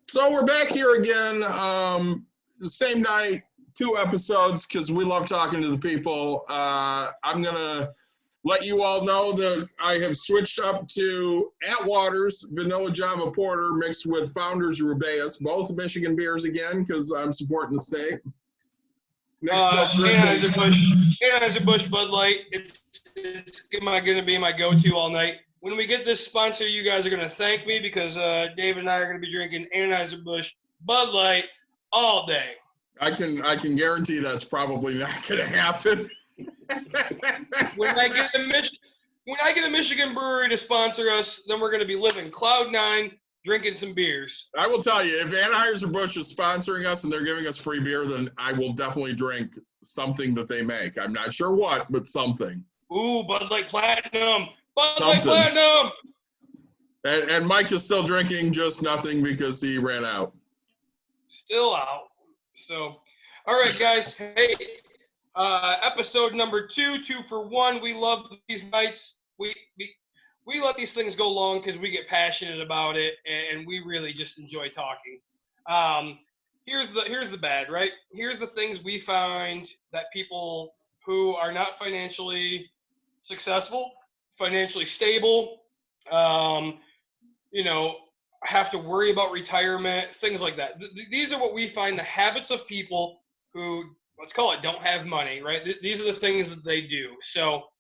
So we're back here again, the same night, 2 episodes, because we love talking to the people. I'm going to let you all know that I have switched up to Atwater's Vanilla Java Porter mixed with Founders Rubaeus, both Michigan beers again, because I'm supporting the state. Anheuser-Busch Bud Light. It's going to be my go-to all night. When we get this sponsor, you guys are going to thank me because David and I are going to be drinking Anheuser-Busch Bud Light all day. I can guarantee that's probably not going to happen. When I get a Michigan brewery to sponsor us, then we're going to be living cloud nine, drinking some beers. I will tell you, if Anheuser-Busch is sponsoring us and they're giving us free beer, then I will definitely drink something that they make. I'm not sure what, but something. Ooh, Bud Light Platinum. Bud Light Platinum. And Mike is still drinking just nothing because he ran out. Still out. So, all right, guys. Hey, episode number 2 for 1. We love these nights. We let these things go long because we get passionate about it, and we really just enjoy talking. Here's the bad, right? Here's the things we find that people who are not financially successful, financially stable, have to worry about retirement, things like that. These are what we find the habits of people who, let's call it, don't have money, right? These are the things that they do. So,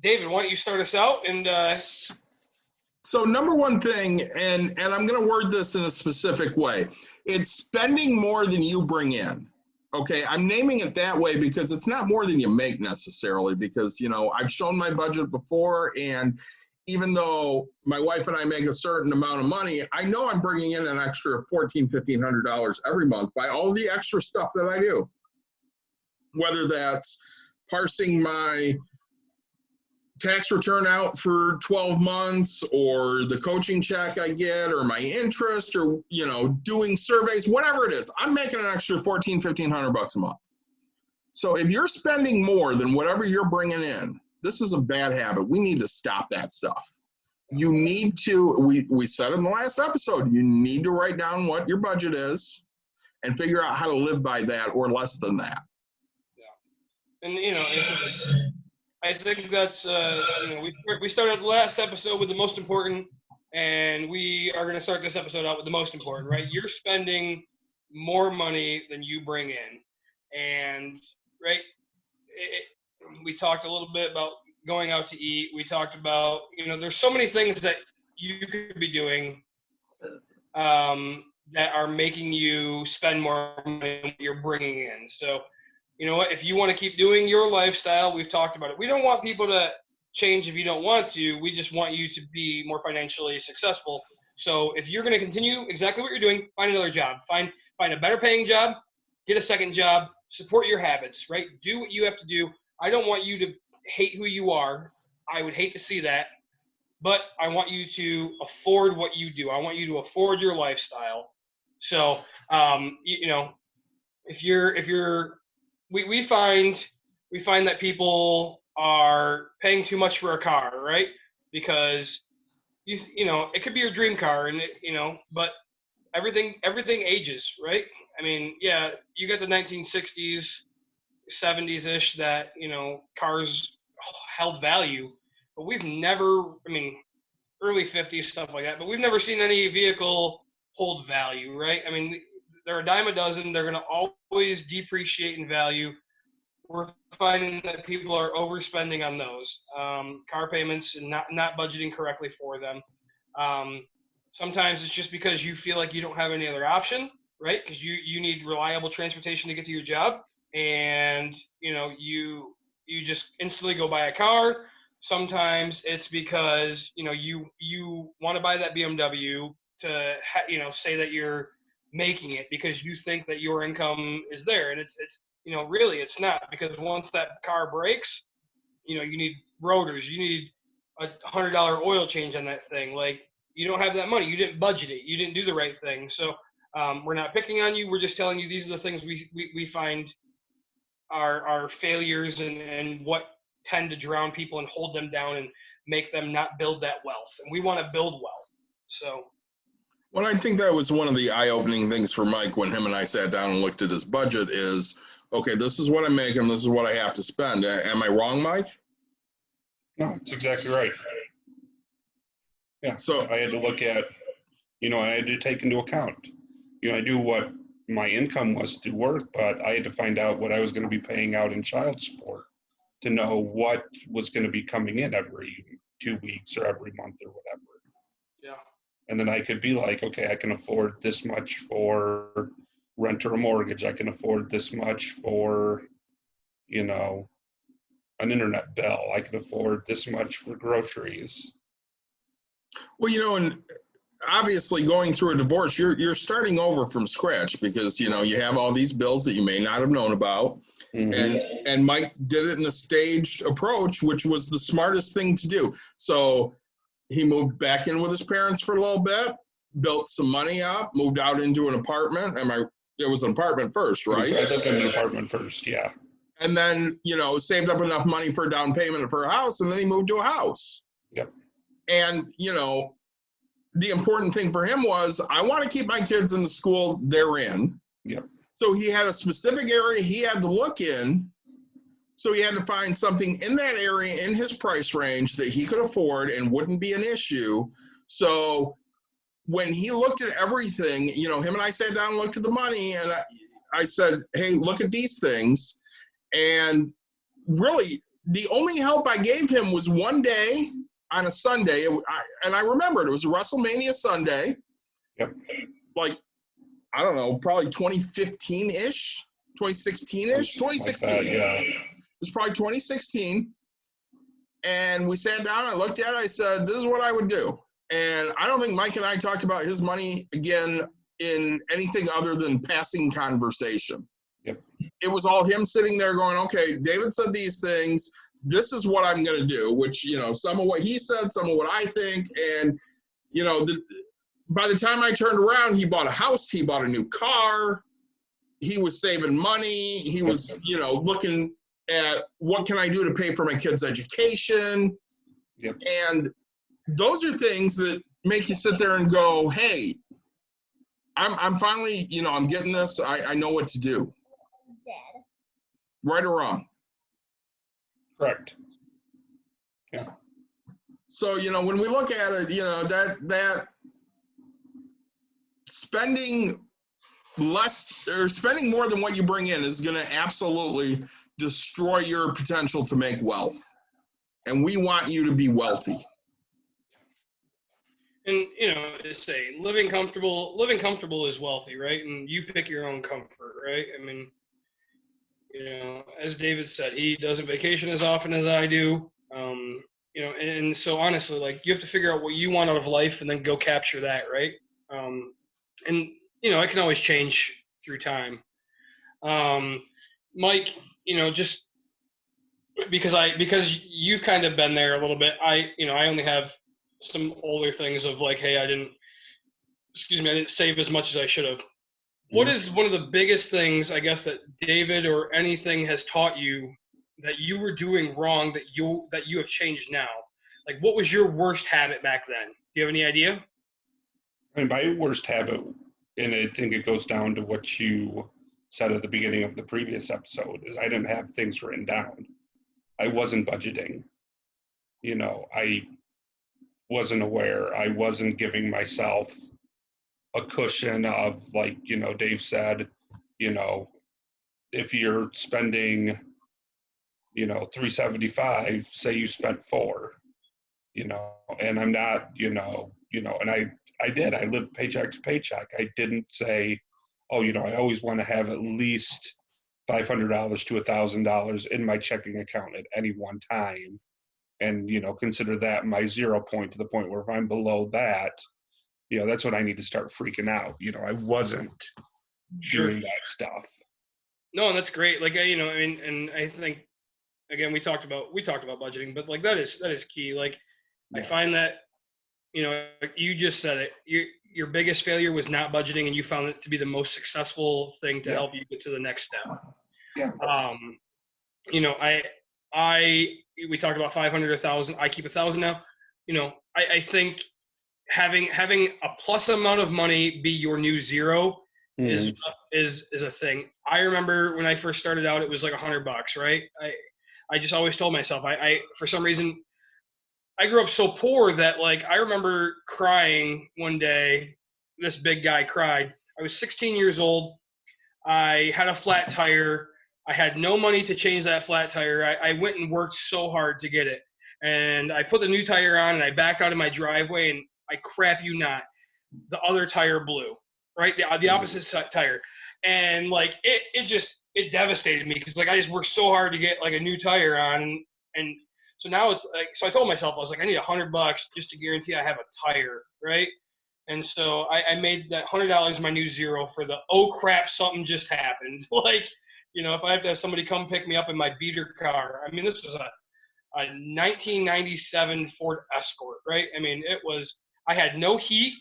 David, why don't you start us out? And So number one thing, and I'm going to word this in a specific way, it's spending more than you bring in. Okay, I'm naming it that way because it's not more than you make necessarily, because, I've shown my budget before, and even though my wife and I make a certain amount of money, I know I'm bringing in an extra $1,400 every month by all the extra stuff that I do. Whether that's parsing my tax return out for 12 months or the coaching check I get or my interest or, doing surveys, whatever it is, I'm making an extra $1,500 a month. So if you're spending more than whatever you're bringing in, this is a bad habit. We need to stop that stuff. You need to, we said in the last episode, you need to write down what your budget is and figure out how to live by that or less than that. Yeah. And, I think that's, we started the last episode with the most important, and we are going to start this episode out with the most important, right? You're spending more money than you bring in. And, right, we talked a little bit about going out to eat. We talked about, there's so many things that you could be doing that are making you spend more money than you're bringing in. So, you know what, if you want to keep doing your lifestyle, we've talked about it. We don't want people to change if you don't want to. We just want you to be more financially successful. So if you're going to continue exactly what you're doing, find another job. Find a better paying job, get a second job, support your habits, right? Do what you have to do. I don't want you to hate who you are. I would hate to see that. But I want you to afford what you do. I want you to afford your lifestyle. So, if you're we find that people are paying too much for a car, right? Because it could be your dream car, and but everything ages, right? I mean, yeah, you got the 1960s, 70s ish that cars held value, but we've never, early 50s stuff like that, but we've never seen any vehicle hold value, right? I mean, they're a dime a dozen. They're going to always depreciate in value. We're finding that people are overspending on those car payments and not budgeting correctly for them. Sometimes it's just because you feel like you don't have any other option, right? Because you need reliable transportation to get to your job, and you just instantly go buy a car. Sometimes it's because you want to buy that BMW to say that you're making it because you think that your income is there, and it's really it's not, because once that car breaks, you need rotors, you need $100 oil change on that thing. Like, you don't have that money, you didn't budget it, you didn't do the right thing. So we're not picking on you, we're just telling you these are the things we find are failures and what tend to drown people and hold them down and make them not build that wealth, and we want to build wealth. So Well, I think that was one of the eye-opening things for Mike when him and I sat down and looked at his budget is, okay, this is what I'm making, this is what I have to spend. Am I wrong, Mike? No, it's exactly right. Yeah, So I had to look at, I had to take into account, I knew what my income was to work, but I had to find out what I was going to be paying out in child support to know what was going to be coming in every 2 weeks or every month or whatever. Yeah. And then I could be like, okay, I can afford this much for rent or a mortgage. I can afford this much for, an internet bill. I can afford this much for groceries. well, and obviously going through a divorce, you're starting over from scratch because you have all these bills that you may not have known about. Mm-hmm. And Mike did it in a staged approach, which was the smartest thing to do. So he moved back in with his parents for a little bit, built some money up, moved out into an apartment. It was an apartment first, right? I lived in an apartment first, yeah. And then, saved up enough money for a down payment for a house, and then he moved to a house. Yep. And, the important thing for him was, I want to keep my kids in the school they're in. Yep. So he had a specific area he had to look in. So he had to find something in that area in his price range that he could afford and wouldn't be an issue. So when he looked at everything, him and I sat down and looked at the money, and I said, hey, look at these things. And really, the only help I gave him was one day on a Sunday. And I remembered it was a WrestleMania Sunday. Yep. Like, I don't know, probably 2015-ish, 2016-ish, 2016. Like that, yeah. It was probably 2016. And we sat down, I looked at it, I said, this is what I would do. And I don't think Mike and I talked about his money again in anything other than passing conversation. Yep. It was all him sitting there going, okay, David said these things. This is what I'm going to do, which, some of what he said, some of what I think. And, by the time I turned around, he bought a house, he bought a new car, he was saving money, he was, looking at what can I do to pay for my kids' education. Yep. And those are things that make you sit there and go, hey, I'm finally, I'm getting this. I know what to do. Right or wrong. Correct. Yeah. So, when we look at it, that spending less or spending more than what you bring in is going to absolutely destroy your potential to make wealth. And we want you to be wealthy. And to say living comfortable is wealthy, right? And you pick your own comfort, right? I mean, as David said, he doesn't vacation as often as I do. And so honestly, like, you have to figure out what you want out of life and then go capture that, right? And it can always change through time. Mike, just because you've kind of been there a little bit, I only have some older things of like, hey, I didn't save as much as I should have. What is one of the biggest things, I guess, that David or anything has taught you that you were doing wrong that you have changed now? Like, what was your worst habit back then? Do you have any idea? I mean, my worst habit, and I think it goes down to what you said at the beginning of the previous episode, is I didn't have things written down. I wasn't budgeting. I wasn't aware. I wasn't giving myself a cushion of, like, Dave said, if you're spending, $375, say you spent $4, and I'm not, and I lived paycheck to paycheck. I didn't say, oh, I always want to have at least $500 to $1,000 in my checking account at any one time. And, consider that my 0 point, to the point where if I'm below that, that's when I need to start freaking out. I wasn't doing that stuff. No, and that's great. Like, and I think, again, we talked about budgeting, but like that is key. Like, yeah. I find that, you just said it. Your biggest failure was not budgeting, and you found it to be the most successful thing to help you get to the next step. Yeah. We talked about 500, 1,000. I keep 1,000 now. I think having a plus amount of money be your new zero is Mm. is a thing. I remember when I first started out, it was like $100, right? I just always told myself, I for some reason, I grew up so poor that like I remember crying one day. This big guy cried. I was 16 years old. I had a flat tire. I had no money to change that flat tire. I went and worked so hard to get it. And I put the new tire on and I backed out of my driveway and I crap you not, the other tire blew, right? The opposite tire. And like it devastated me because like I just worked so hard to get like a new tire on and so now it's like so I told myself I was like I need $100 just to guarantee I have a tire, right? And so I made that $100 my new zero for the oh crap something just happened. Like, you know, if I have to have somebody come pick me up in my beater car. I mean, this was a 1997 Ford Escort, right? I mean, I had no heat.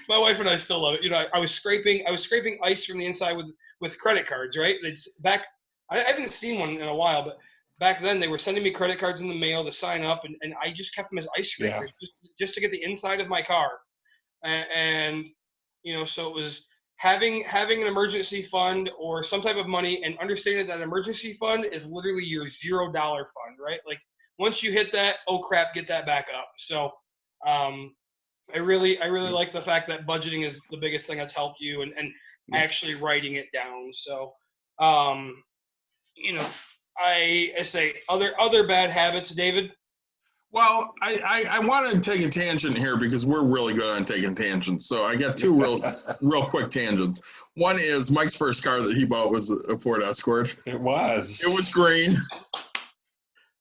My wife and I still love it. You know, I was scraping ice from the inside with credit cards, right? It's back. I haven't seen one in a while, but back then they were sending me credit cards in the mail to sign up, and I just kept them as ice Yeah. scrapers just to get the inside of my car. And you know, so it was having an emergency fund or some type of money and understanding that emergency fund is literally your $0 fund, right? Like once you hit that, oh crap, get that back up. So I really like the fact that budgeting is the biggest thing that's helped you and actually writing it down. So you know, I say other bad habits, David. Well, I want to take a tangent here because we're really good on taking tangents. So I got two real quick tangents. One is Mike's first car that he bought was a Ford Escort. It was. It was green.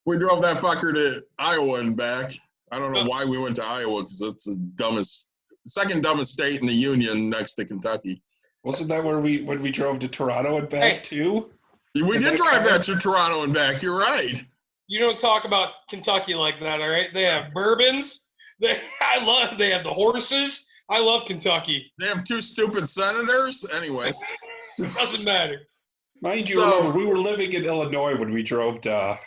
We drove that fucker to Iowa and back. I don't know why we went to Iowa because it's the second dumbest state in the union next to Kentucky. Wasn't that when we drove to Toronto and back too? We did drive that to Toronto and back. You're right. You don't talk about Kentucky like that, all right? They have bourbons. They have the horses. I love Kentucky. They have two stupid senators. Anyways. Doesn't matter. Mind you, remember, we were living in Illinois when we drove to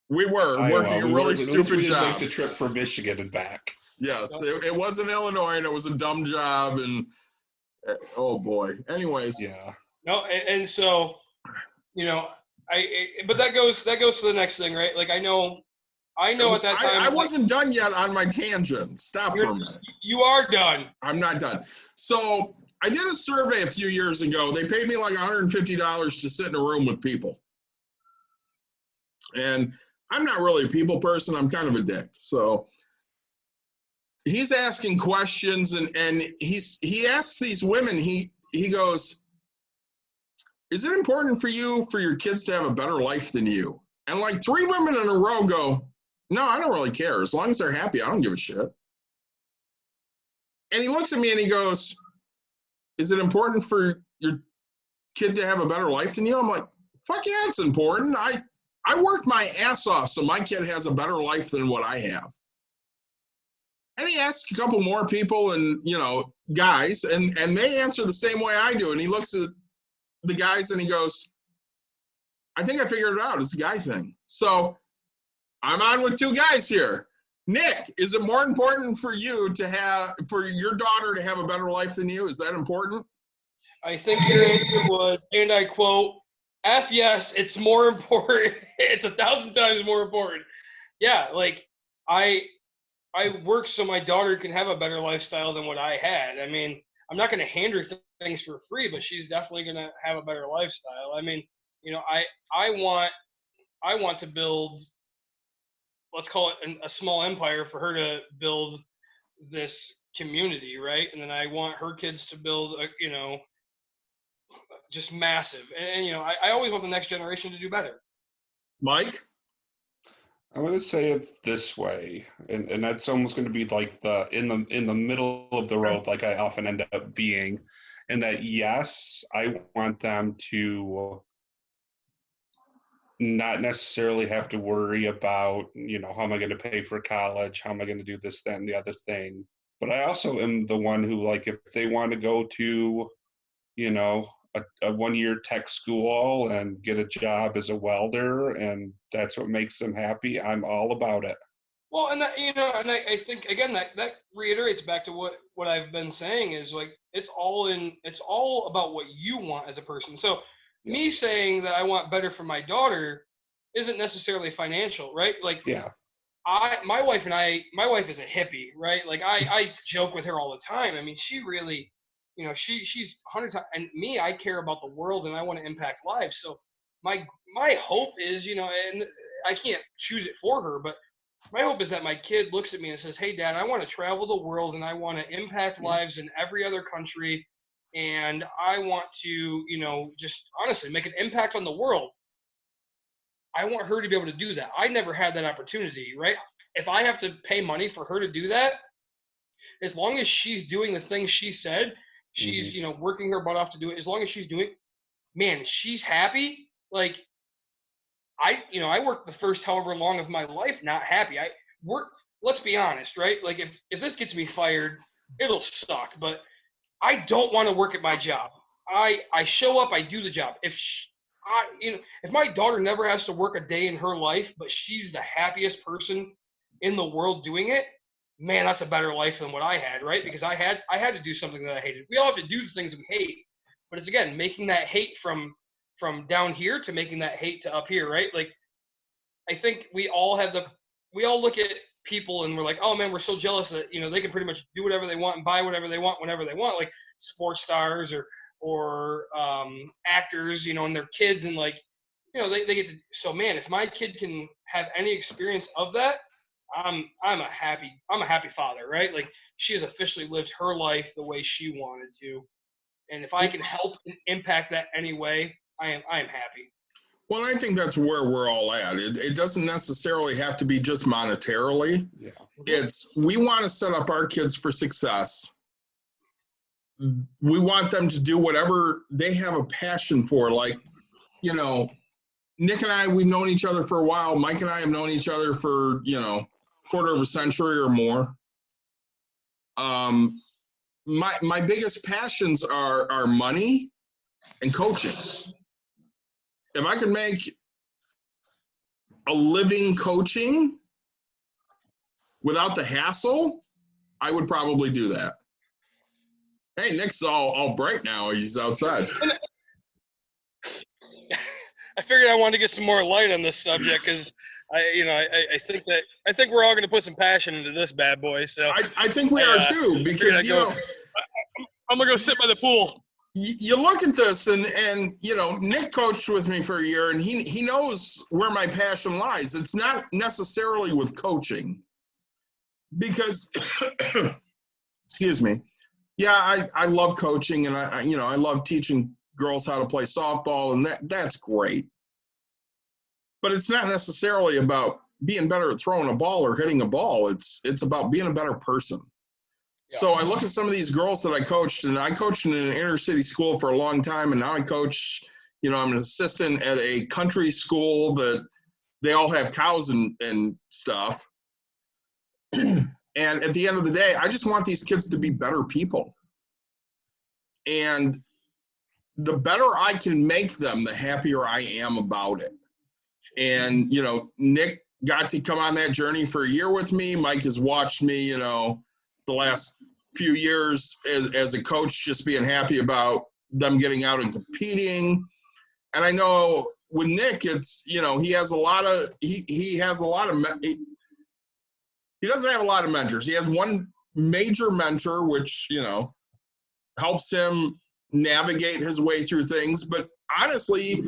We were Iowa. working a really stupid job. Make the trip from Michigan and back. Yes, it was in Illinois and it was a dumb job and oh boy. Anyways. Yeah. No, and so, you know, but that goes to the next thing, right? Like I know at that time I wasn't done yet on my tangent. Stop for a minute. You are done. I'm not done. So I did a survey a few years ago. They paid me like $150 to sit in a room with people. And I'm not really a people person. I'm kind of a dick. So he's asking questions and he asks these women, he goes, is it important for you for your kids to have a better life than you? And like 3 women in a row go, no, I don't really care. As long as they're happy, I don't give a shit. And he looks at me and he goes, is it important for your kid to have a better life than you? I'm like, fuck yeah, it's important. I worked my ass off so my kid has a better life than what I have. And he asks a couple more people and, you know, guys, and they answer the same way I do. And he looks at the guys and he goes, I think I figured it out. It's a guy thing. So I'm on with 2 guys here. Nick, is it more important for you for your daughter to have a better life than you? Is that important? I think your answer was, and I quote, F yes, it's more important. It's 1,000 times more important. Yeah, like I work so my daughter can have a better lifestyle than what I had. I mean, I'm not going to hand her things for free, but she's definitely going to have a better lifestyle. I mean, you know, I want to build, let's call it a small empire for her to build this community, right? And then I want her kids to build, you know, just massive. And you know, I always want the next generation to do better. Mike? I'm going to say it this way, and that's almost going to be like in the middle of the road, like I often end up being, and that yes, I want them to not necessarily have to worry about, you know, how am I going to pay for college, how am I going to do this, that, and the other thing. But I also am the one who, like, if they want to go to, you know, a 1-year tech school and get a job as a welder and that's what makes them happy, I'm all about it. Well, and that, and I think again that reiterates back to what I've been saying is like it's all about what you want as a person. So Yeah. me saying that I want better for my daughter isn't necessarily financial, right? Like Yeah. my wife is a hippie, right? Like I joke with her all the time. I mean, she really, she's 100 times, and me, I care about the world and I want to impact lives. So my hope is, and I can't choose it for her, but my hope is that my kid looks at me and says, "Hey, Dad, I want to travel the world and I want to impact lives in every other country, and I want to, just honestly make an impact on the world." I want her to be able to do that. I never had that opportunity, right? If I have to pay money for her to do that, as long as she's doing the things she said, she's, Mhm. working her butt off to do it. As long as she's doing, man, she's happy. Like I worked the first however long of my life not happy. I work. Let's be honest, right? Like if this gets me fired, it'll suck. But I don't want to work at my job. I show up, I do the job. If my daughter never has to work a day in her life, but she's the happiest person in the world doing it, man, that's a better life than what I had, right? Because I had to do something that I hated. We all have to do the things we hate, but it's again making that hate from down here to making that hate to up here, right? Like I think we all look at people and we're like, oh man, we're so jealous that they can pretty much do whatever they want and buy whatever they want whenever they want, like sports stars or actors, and their kids and like they get to. So man, if my kid can have any experience of that, I'm a happy father, right? Like she has officially lived her life the way she wanted to, and if I can help and impact that any way, I am happy. Well, I think that's where we're all at. It doesn't necessarily have to be just monetarily. Yeah. It's we want to set up our kids for success. We want them to do whatever they have a passion for. Like, Nick and I, we've known each other for a while. Mike and I have known each other for, quarter of a century or more. My biggest passions are money and coaching. If I can make a living coaching without the hassle, I would probably do that. Hey, Nick's all bright now. He's outside. I figured I wanted to get some more light on this subject because I think we're all going to put some passion into this bad boy. So I think we are too, because I'm gonna go sit by the pool. You look at this and Nick coached with me for a year and he knows where my passion lies. It's not necessarily with coaching because excuse me. Yeah, I love coaching and I love teaching girls how to play softball and that's great. But it's not necessarily about being better at throwing a ball or hitting a ball. It's about being a better person. Yeah. So I look at some of these girls that I coached, and I coached in an inner city school for a long time, and now I coach, I'm an assistant at a country school that they all have cows and stuff. And at the end of the day, I just want these kids to be better people. And the better I can make them, the happier I am about it. And, Nick got to come on that journey for a year with me. Mike has watched me, the last few years as a coach, just being happy about them getting out and competing. And I know with Nick, it's, he has a lot of, he has a lot of, he doesn't have a lot of mentors. He has one major mentor, which, helps him navigate his way through things. But honestly,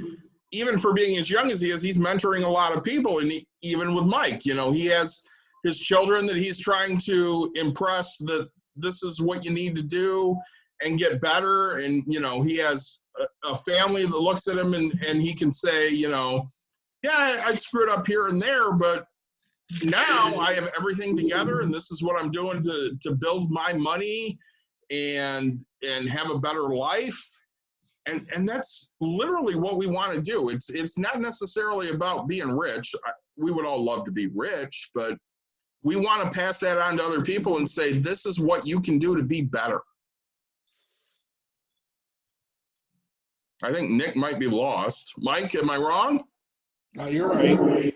even for being as young as he is, he's mentoring a lot of people. And even with Mike, he has his children that he's trying to impress that this is what you need to do and get better. And, he has a family that looks at him and he can say, yeah, I screwed up here and there, but now I have everything together and this is what I'm doing to build my money and have a better life. And that's literally what we want to do. It's not necessarily about being rich. We would all love to be rich, but we want to pass that on to other people and say, this is what you can do to be better. I think Nick might be lost. Mike, am I wrong? No, you're right.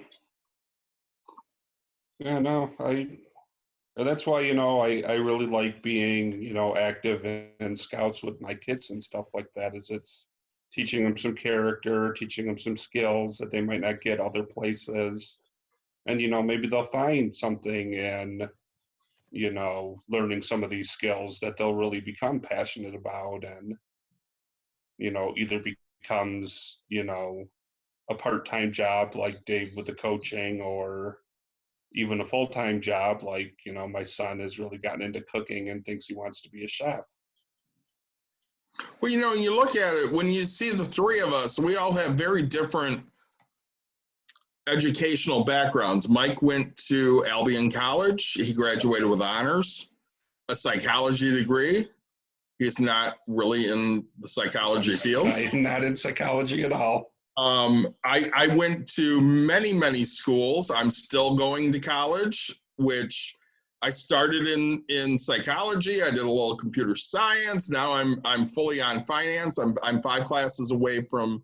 Yeah, no, that's why, I really like being, active in scouts with my kids and stuff like that, is it's teaching them some character, teaching them some skills that they might not get other places. And, maybe they'll find something in, learning some of these skills that they'll really become passionate about, and, either becomes, a part-time job like Dave with the coaching, or even a full-time job like, my son has really gotten into cooking and thinks he wants to be a chef. Well, you look at it, when you see the three of us, we all have very different educational backgrounds. Mike went to Albion College. He graduated with honors, a psychology degree. He's not really in the psychology field. I'm not in psychology at all. I went to many, many schools. I'm still going to college, which I started in psychology. I did a little computer science. Now I'm fully on finance. I'm 5 classes away from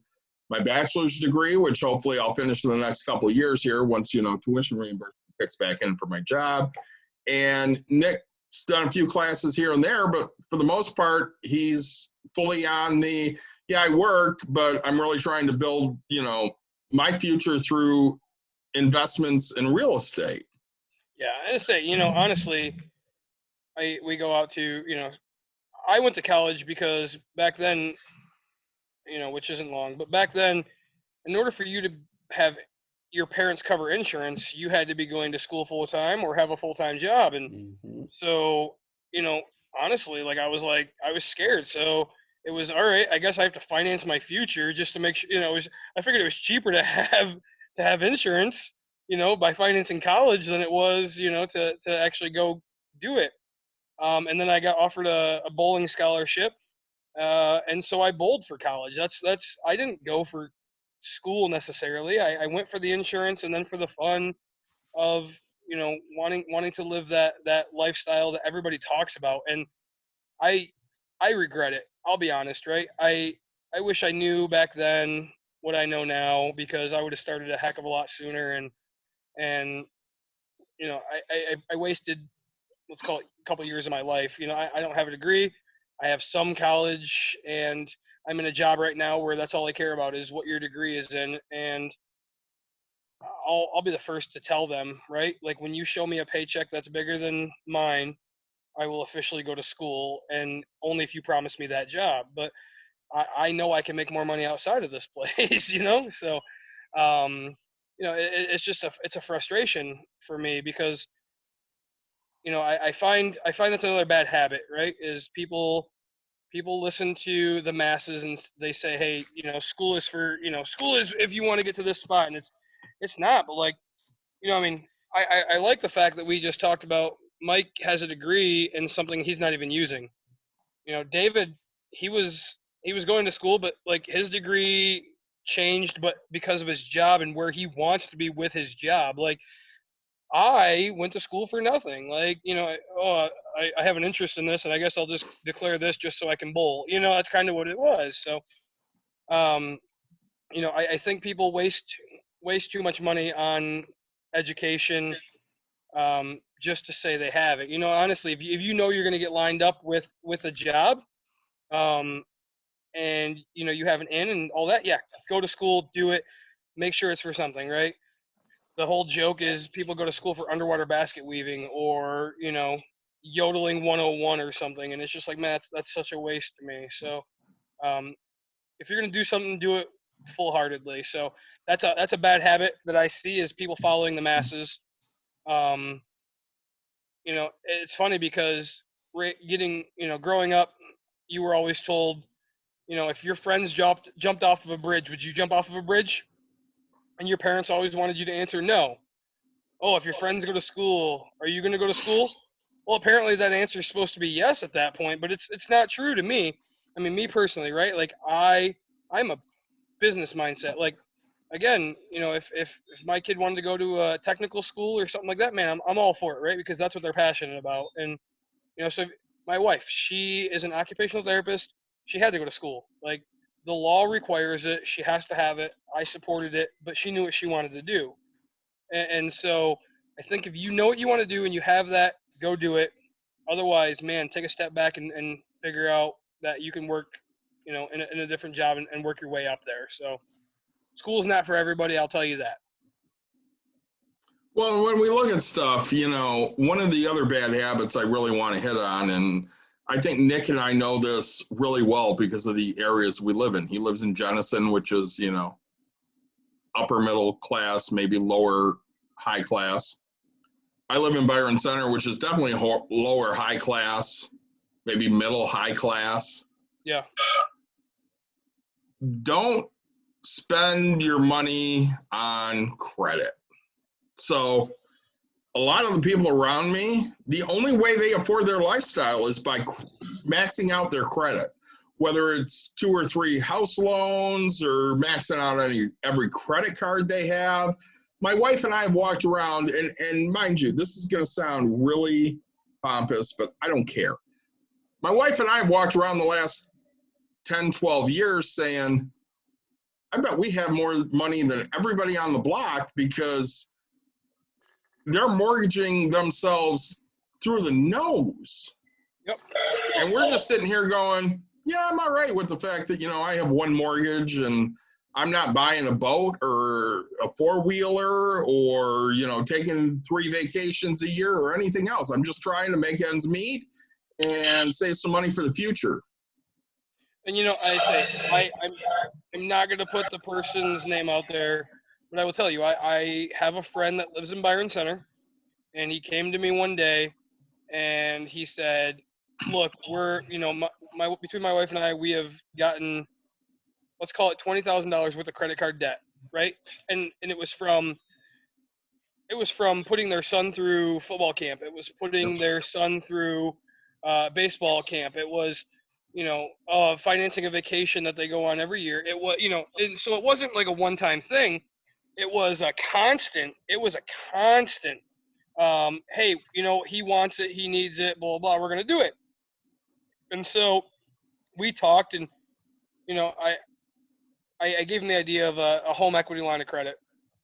my bachelor's degree, which hopefully I'll finish in the next couple of years here once, tuition reimbursement kicks back in for my job. And Nick's done a few classes here and there, but for the most part, he's fully on I worked, but I'm really trying to build, my future through investments in real estate. Yeah, I say, honestly, we go out to, I went to college because back then, which isn't long, but back then, in order for you to have your parents cover insurance, you had to be going to school full time or have a full time job. And so, honestly, I was scared. So it was all right. I guess I have to finance my future just to make sure. I figured it was cheaper to have insurance, by financing college than it was, to actually go do it. And then I got offered a bowling scholarship, and so I bowled for college. That's I didn't go for school necessarily. I went for the insurance and then for the fun of wanting to live that lifestyle that everybody talks about. And I I regret it. I'll be honest, right? I wish I knew back then what I know now, because I would have started a heck of a lot sooner. And I wasted, let's call it, a couple years of my life. I don't have a degree. I have some college, and I'm in a job right now where that's all I care about is what your degree is in. And I'll be the first to tell them, right? Like, when you show me a paycheck that's bigger than mine, I will officially go to school, and only if you promise me that job. But I know I can make more money outside of this place, So, it's just it's a frustration for me, because I find that's another bad habit, right? Is people listen to the masses and they say, hey, school is for, school is if you want to get to this spot, and it's not. But I mean, I like the fact that we just talked about Mike has a degree in something he's not even using. David, he was going to school, but his degree changed, but because of his job and where he wants to be with his job. I went to school for nothing. I have an interest in this, and I guess I'll just declare this just so I can bowl. That's kind of what it was. So, I think people waste too much money on education, just to say they have it. Honestly, if you know you're going to get lined up with a job, and you have an in and all that, yeah, go to school, do it, make sure it's for something, right? The whole joke is people go to school for underwater basket weaving, or yodeling 101 or something, and it's just like, man, that's such a waste to me. So, if you're going to do something, do it full-heartedly. So that's a bad habit that I see, is people following the masses. um, it's funny because growing up, you were always told, if your friends jumped off of a bridge, would you jump off of a bridge? And your parents always wanted you to answer no. Oh, if your friends go to school, are you going to go to school? Well, apparently that answer is supposed to be yes at that point, but it's not true to me. I mean, me personally, right? I'm a business mindset. Again, if my kid wanted to go to a technical school or something like that, man, I'm all for it, right? Because that's what they're passionate about. And so my wife, she is an occupational therapist. She had to go to school. The law requires it. She has to have it. I supported it, but she knew what she wanted to do. And so I think if you know what you want to do and you have that, go do it. Otherwise, man, take a step back and figure out that you can work, in a different job and work your way up there. So school's not for everybody, I'll tell you that. Well, when we look at stuff, one of the other bad habits I really want to hit on, and I think Nick and I know this really well because of the areas we live in. He lives in Jenison, which is, upper middle class, maybe lower high class. I live in Byron Center, which is definitely lower high class, maybe middle high class. Yeah. Don't spend your money on credit. So a lot of the people around me, the only way they afford their lifestyle is by maxing out their credit, whether it's 2 or 3 house loans or maxing out every credit card they have. My wife and I have walked around, and mind you, this is going to sound really pompous, but I don't care. My wife and I have walked around the last 10, 12 years saying, I bet we have more money than everybody on the block because they're mortgaging themselves through the nose. Yep. And we're just sitting here going, yeah, I'm all right with the fact that, I have 1 mortgage and I'm not buying a boat or a 4-wheeler or, taking 3 vacations a year or anything else. I'm just trying to make ends meet and save some money for the future. And, I say, I'm not going to put the person's name out there, but I will tell you, I have a friend that lives in Byron Center, and he came to me one day and he said, look, we're, between my wife and I, we have gotten, let's call it $20,000 worth of credit card debt, right? And it was from putting their son through football camp. It was putting their son through baseball camp. It was, financing a vacation that they go on every year. It was, and so it wasn't like a one-time thing. It was a constant. Hey, he wants it, he needs it, blah, blah, we're going to do it. And so we talked, and, I gave him the idea of a home equity line of credit,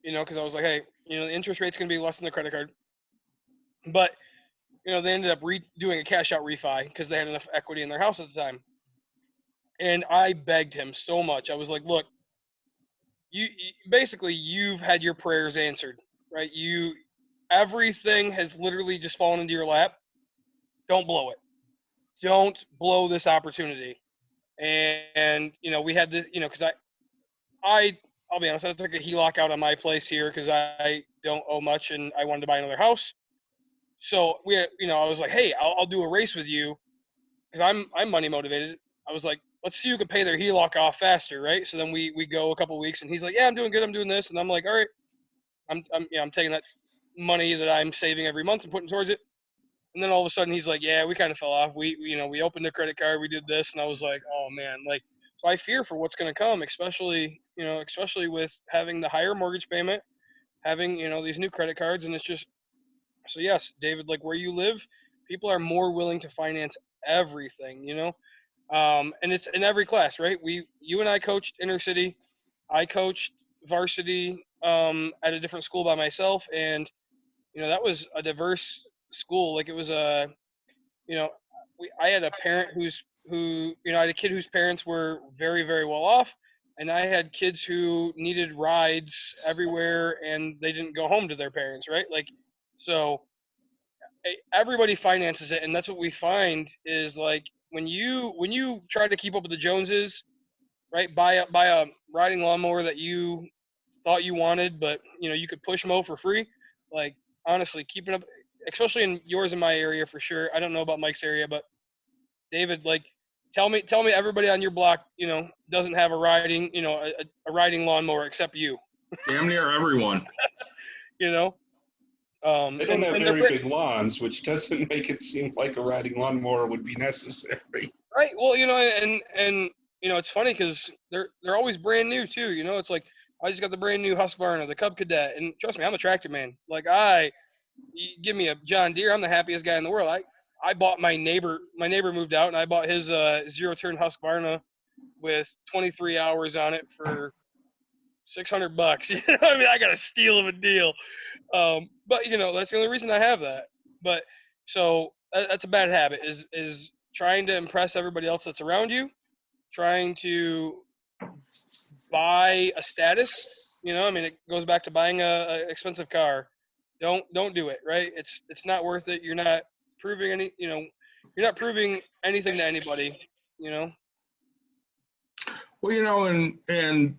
because I was like, hey, the interest rate's going to be less than the credit card. But, they ended up doing a cash out refi because they had enough equity in their house at the time. And I begged him so much. I was like, look, you've had your prayers answered, right? Everything has literally just fallen into your lap. Don't blow it. Don't blow this opportunity. And we had this, because I'll be honest, I took a HELOC out on my place here because I don't owe much and I wanted to buy another house. So I was like, hey, I'll do a race with you because I'm money motivated. I was like, let's see who can pay their HELOC off faster, right? So then we go a couple weeks and he's like, yeah, I'm doing good, I'm doing this, and I'm like, all right, I'm taking that money that I'm saving every month and putting towards it. And then all of a sudden he's like, yeah, we kind of fell off. We opened a credit card, we did this, and I was like, oh man, like, so I fear for what's going to come, especially with having the higher mortgage payment, having, these new credit cards. And it's just, so yes, David, like where you live, people are more willing to finance everything, and it's in every class, right? You and I coached inner city. I coached varsity at a different school by myself, and that was a diverse school. Like it was I had a parent I had a kid whose parents were very, very well off, and I had kids who needed rides everywhere, and they didn't go home to their parents, right? Like, so everybody finances it, and that's what we find is like when you try to keep up with the Joneses, right? Buy a riding lawnmower that you thought you wanted, but you could push mow for free. Like honestly, keeping up, especially in yours and my area for sure. I don't know about Mike's area, but David, like, tell me everybody on your block, doesn't have a riding, a riding lawnmower except you. Damn near everyone. They don't have very big lawns, which doesn't make it seem like a riding lawnmower would be necessary. Right. Well, and it's funny because they're always brand new too. It's like I just got the brand new Husqvarna, the Cub Cadet, and trust me, I'm a tractor man. Like you give me a John Deere, I'm the happiest guy in the world. I bought my neighbor moved out, and I bought his 0-turn Husqvarna with 23 hours on it for $600. I mean, I got a steal of a deal. But that's the only reason I have that. But so that's a bad habit is trying to impress everybody else that's around you, trying to buy a status. I mean, it goes back to buying a expensive car. Don't do it, right? It's not worth it. You're not proving you're not proving anything to anybody, Well, and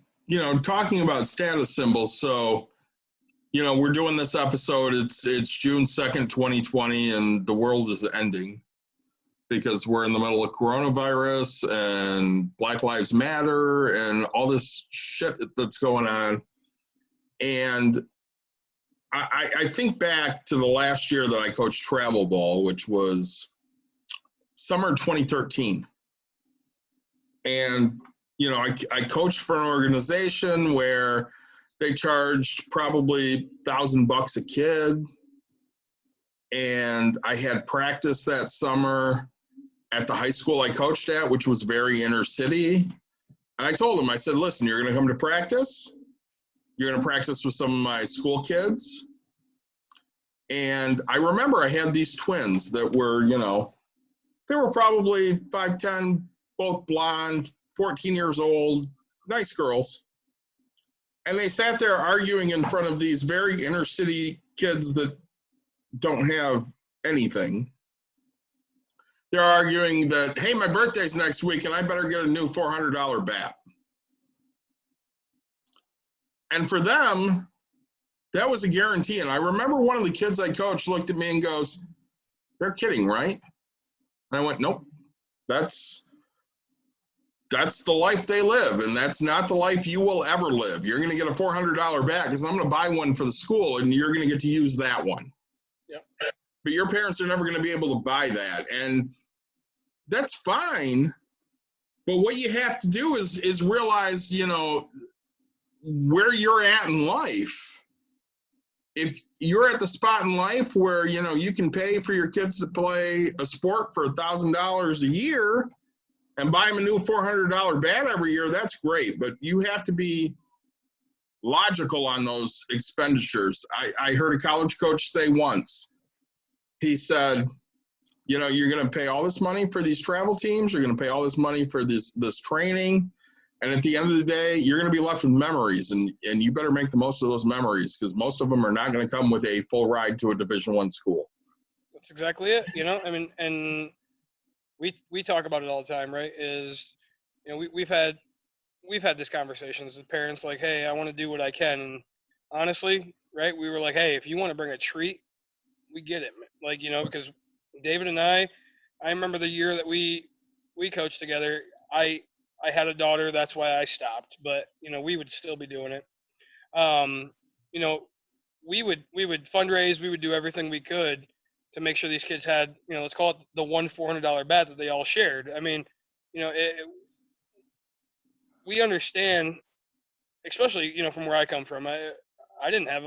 talking about status symbols, so we're doing this episode, it's June 2nd, 2020, and the world is ending because we're in the middle of coronavirus and Black Lives Matter and all this shit that's going on. And I think back to the last year that I coached travel ball, which was summer 2013. And, I coached for an organization where they charged probably $1,000 a kid. And I had practice that summer at the high school I coached at, which was very inner city. And I told them, I said, listen, you're going to come to practice. You're going to practice with some of my school kids. And I remember I had these twins that were, they were probably 5'10", both blonde, 14 years old, nice girls. And they sat there arguing in front of these very inner city kids that don't have anything. They're arguing that, hey, my birthday's next week and I better get a new $400 bat. And for them, that was a guarantee. And I remember one of the kids I coached looked at me and goes, they're kidding, right? And I went, nope, that's the life they live. And that's not the life you will ever live. You're going to get a $400 bat because I'm going to buy one for the school and you're going to get to use that one. Yep. But your parents are never going to be able to buy that. And that's fine. But what you have to do is realize, where you're at in life. If you're at the spot in life where, you can pay for your kids to play a sport for $1,000 a year and buy them a new $400 bat every year, that's great. But you have to be logical on those expenditures. I heard a college coach say once, he said, you're going to pay all this money for these travel teams. You're going to pay all this money for this training. And at the end of the day, you're going to be left with memories, and you better make the most of those memories because most of them are not going to come with a full ride to a Division I school. That's exactly it. I mean, and we talk about it all the time, right? Is we've had this conversations with parents like, hey, I want to do what I can, and honestly, right? We were like, hey, if you want to bring a treat, we get it, like because David and I remember the year that we coached together. I had a daughter, that's why I stopped, but we would still be doing it. We would fundraise, we would do everything we could to make sure these kids had, let's call it the one $400 bat that they all shared. I mean, we understand, especially from where I come from. I didn't have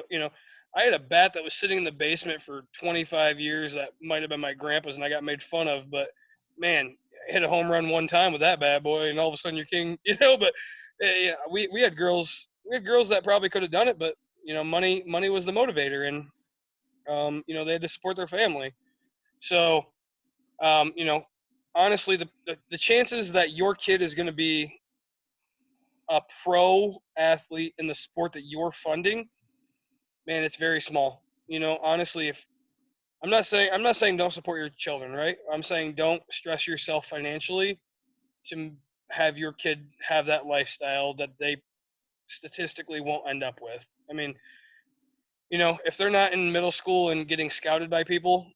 I had a bat that was sitting in the basement for 25 years that might have been my grandpa's, and I got made fun of, but man, hit a home run one time with that bad boy and all of a sudden you're king, but we had girls that probably could have done it, but money was the motivator, and they had to support their family. So honestly, the chances that your kid is going to be a pro athlete in the sport that you're funding, man, it's very small. Honestly, if I'm not saying don't support your children, right? I'm saying don't stress yourself financially to have your kid have that lifestyle that they statistically won't end up with. I mean, if they're not in middle school and getting scouted by people,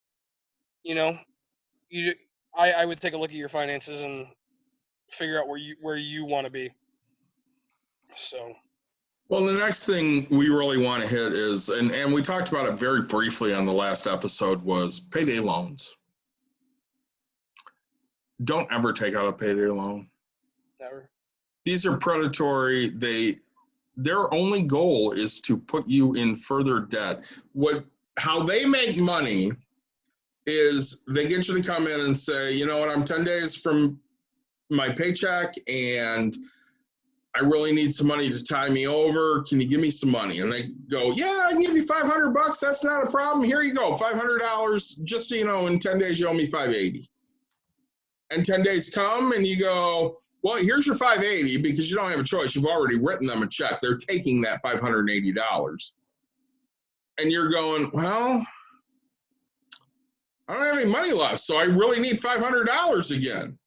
I would take a look at your finances and figure out where you want to be. So. Well, the next thing we really want to hit is, and we talked about it very briefly on the last episode, was payday loans. Don't ever take out a payday loan. Never. These are predatory. Their only goal is to put you in further debt. How they make money is they get you to come in and say, you know what, I'm 10 days from my paycheck and I really need some money to tie me over. Can you give me some money? And they go, yeah, I can give you $500. That's not a problem. Here you go, $500. Just so you know, in 10 days, you owe me $580. And 10 days come and you go, well, here's your $580 because you don't have a choice. You've already written them a check. They're taking that $580. And you're going, well, I don't have any money left, so I really need $500 again.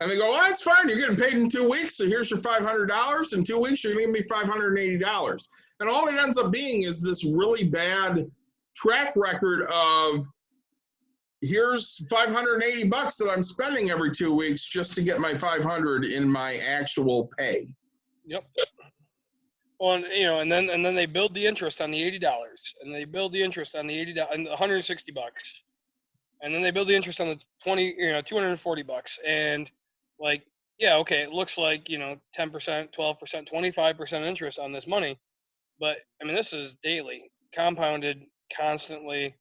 And they go, well, that's fine. You're getting paid in 2 weeks, so here's your $500. In 2 weeks, you're going to give me $580. And all it ends up being is this really bad track record of here's $580 that I'm spending every 2 weeks just to get my $500 in my actual pay. Yep. Well, and then they build the interest on the $80, and they build the interest on the $80 and $160, and then they build the interest on the $240, and like, yeah, okay, it looks like 10%, 12%, 25% interest on this money, but I mean this is daily, compounded constantly,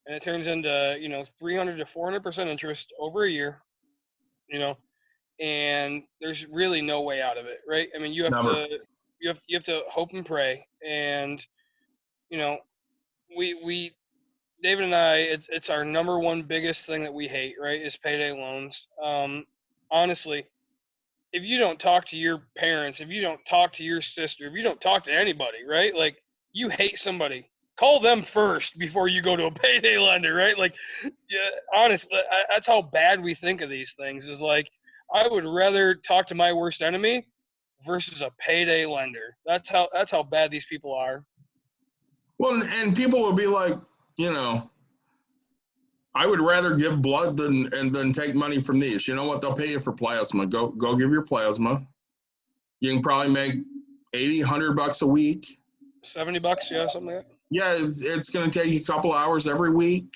and it turns into 300 to 400% interest over a year, and there's really no way out of it, right? I mean you have to hope and pray, and we David and I, it's our number one biggest thing that we hate, right, is payday loans. Honestly, if you don't talk to your parents, if you don't talk to your sister, if you don't talk to anybody, right, like, you hate somebody, call them first before you go to a payday lender, right? Like, yeah, honestly, that's how bad we think of these things, is like, I would rather talk to my worst enemy versus a payday lender. That's how bad these people are. Well, and people will be like, I would rather give blood than take money from these. You know what? They'll pay you for plasma. Go give your plasma. You can probably make $80, $100 a week. $70, yeah, something like that. Yeah, it's going to take you a couple hours every week.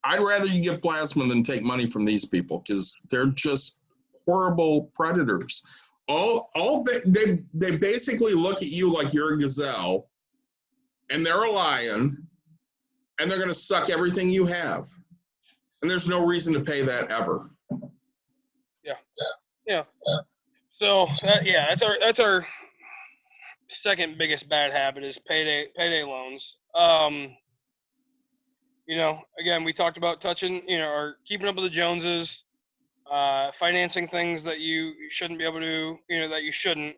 I'd rather you give plasma than take money from these people because they're just horrible predators. They basically look at you like you're a gazelle, and they're a lion, and they're going to suck everything you have. And there's no reason to pay that ever. Yeah. So that's our second biggest bad habit is payday loans. Again, we talked about touching, or keeping up with the Joneses, financing things that you shouldn't be able to, that you shouldn't.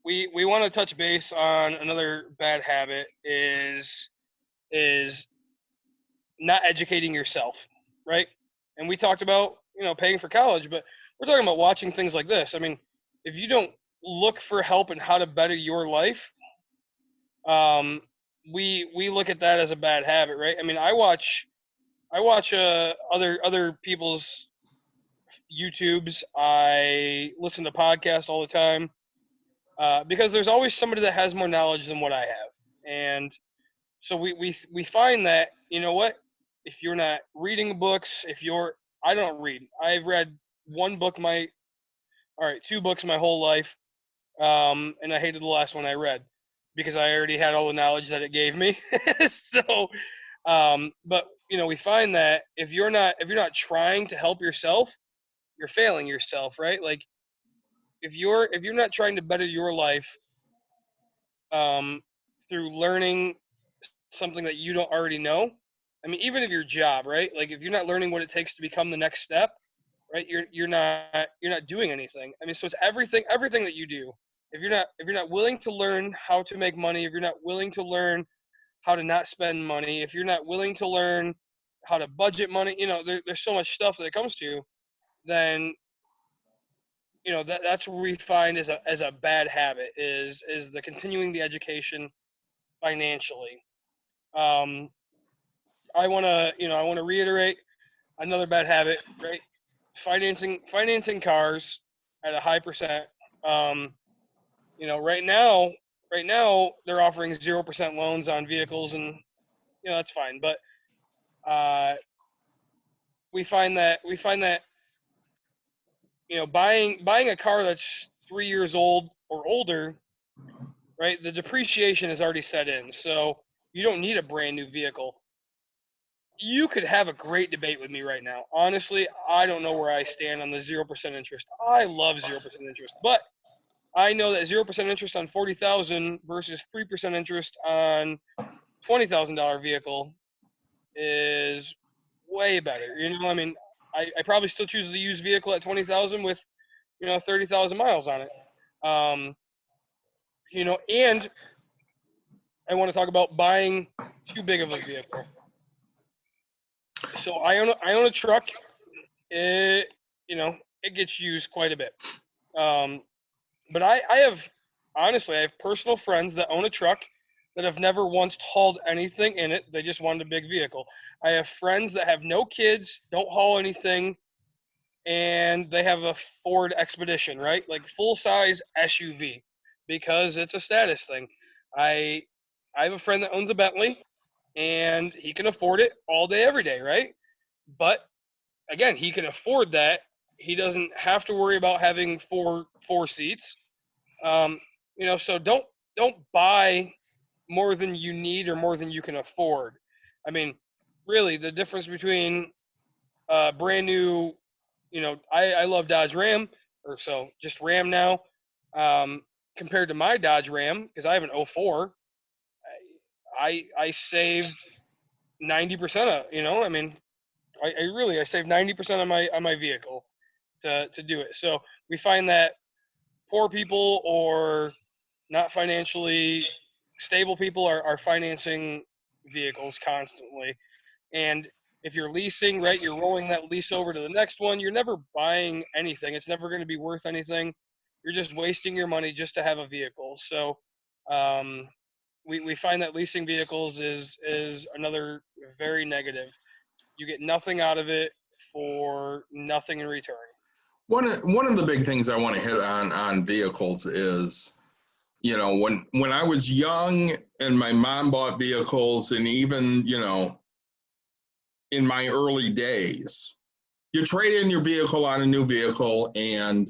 We want to touch base on another bad habit is not educating yourself, right? And we talked about, paying for college, but we're talking about watching things like this. I mean, if you don't look for help in how to better your life, we look at that as a bad habit, right? I mean, I watch other people's YouTubes. I listen to podcasts all the time, because there's always somebody that has more knowledge than what I have, and so we find that, if you're not reading books, I don't read. I've read two books my whole life, and I hated the last one I read because I already had all the knowledge that it gave me. So, but we find that if you're not trying to help yourself, you're failing yourself, right? Like, if you're not trying to better your life, through learning something that you don't already know. I mean, even if your job, right? Like, if you're not learning what it takes to become the next step, right? You're not doing anything. I mean, so it's everything that you do. If you're not willing to learn how to make money, if you're not willing to learn how to not spend money, if you're not willing to learn how to budget money, there's so much stuff that it comes to, then that's what we find as a bad habit is the continuing the education financially. I want to reiterate another bad habit, right? Financing cars at a high percent. Right now they're offering 0% loans on vehicles, and that's fine. But we find that buying a car that's 3 years old or older, right? The depreciation is already set in, so you don't need a brand new vehicle. you could have a great debate with me right now. Honestly, I don't know where I stand on the 0% interest. I love 0% interest, but I know that 0% interest on 40,000 versus 3% interest on $20,000 vehicle is way better. You know, I mean, I probably still choose the used vehicle at 20,000 with, 30,000 miles on it. And I want to talk about buying too big of a vehicle. So I own a truck. It gets used quite a bit. But I have personal friends that own a truck that have never once hauled anything in it. They just wanted a big vehicle. I have friends that have no kids, don't haul anything, and they have a Ford Expedition, right? Like full size SUV, because it's a status thing. I have a friend that owns a Bentley, and he can afford it all day, every day, right? But again, he can afford that. He doesn't have to worry about having four seats. So don't buy more than you need or more than you can afford. I mean, really, the difference between brand new, I love Dodge Ram, or so just Ram now, compared to my Dodge Ram, because I have an '04. I saved 90% of, I mean, I saved 90% on my vehicle to do it. So we find that poor people or not financially stable people are financing vehicles constantly. And if you're leasing, right, you're rolling that lease over to the next one. You're never buying anything. It's never going to be worth anything. You're just wasting your money just to have a vehicle. So we find that leasing vehicles is another very negative. You get nothing out of it for nothing in return. One of the big things I want to hit on vehicles is, when I was young and my mom bought vehicles, and even, in my early days, you trade in your vehicle on a new vehicle, and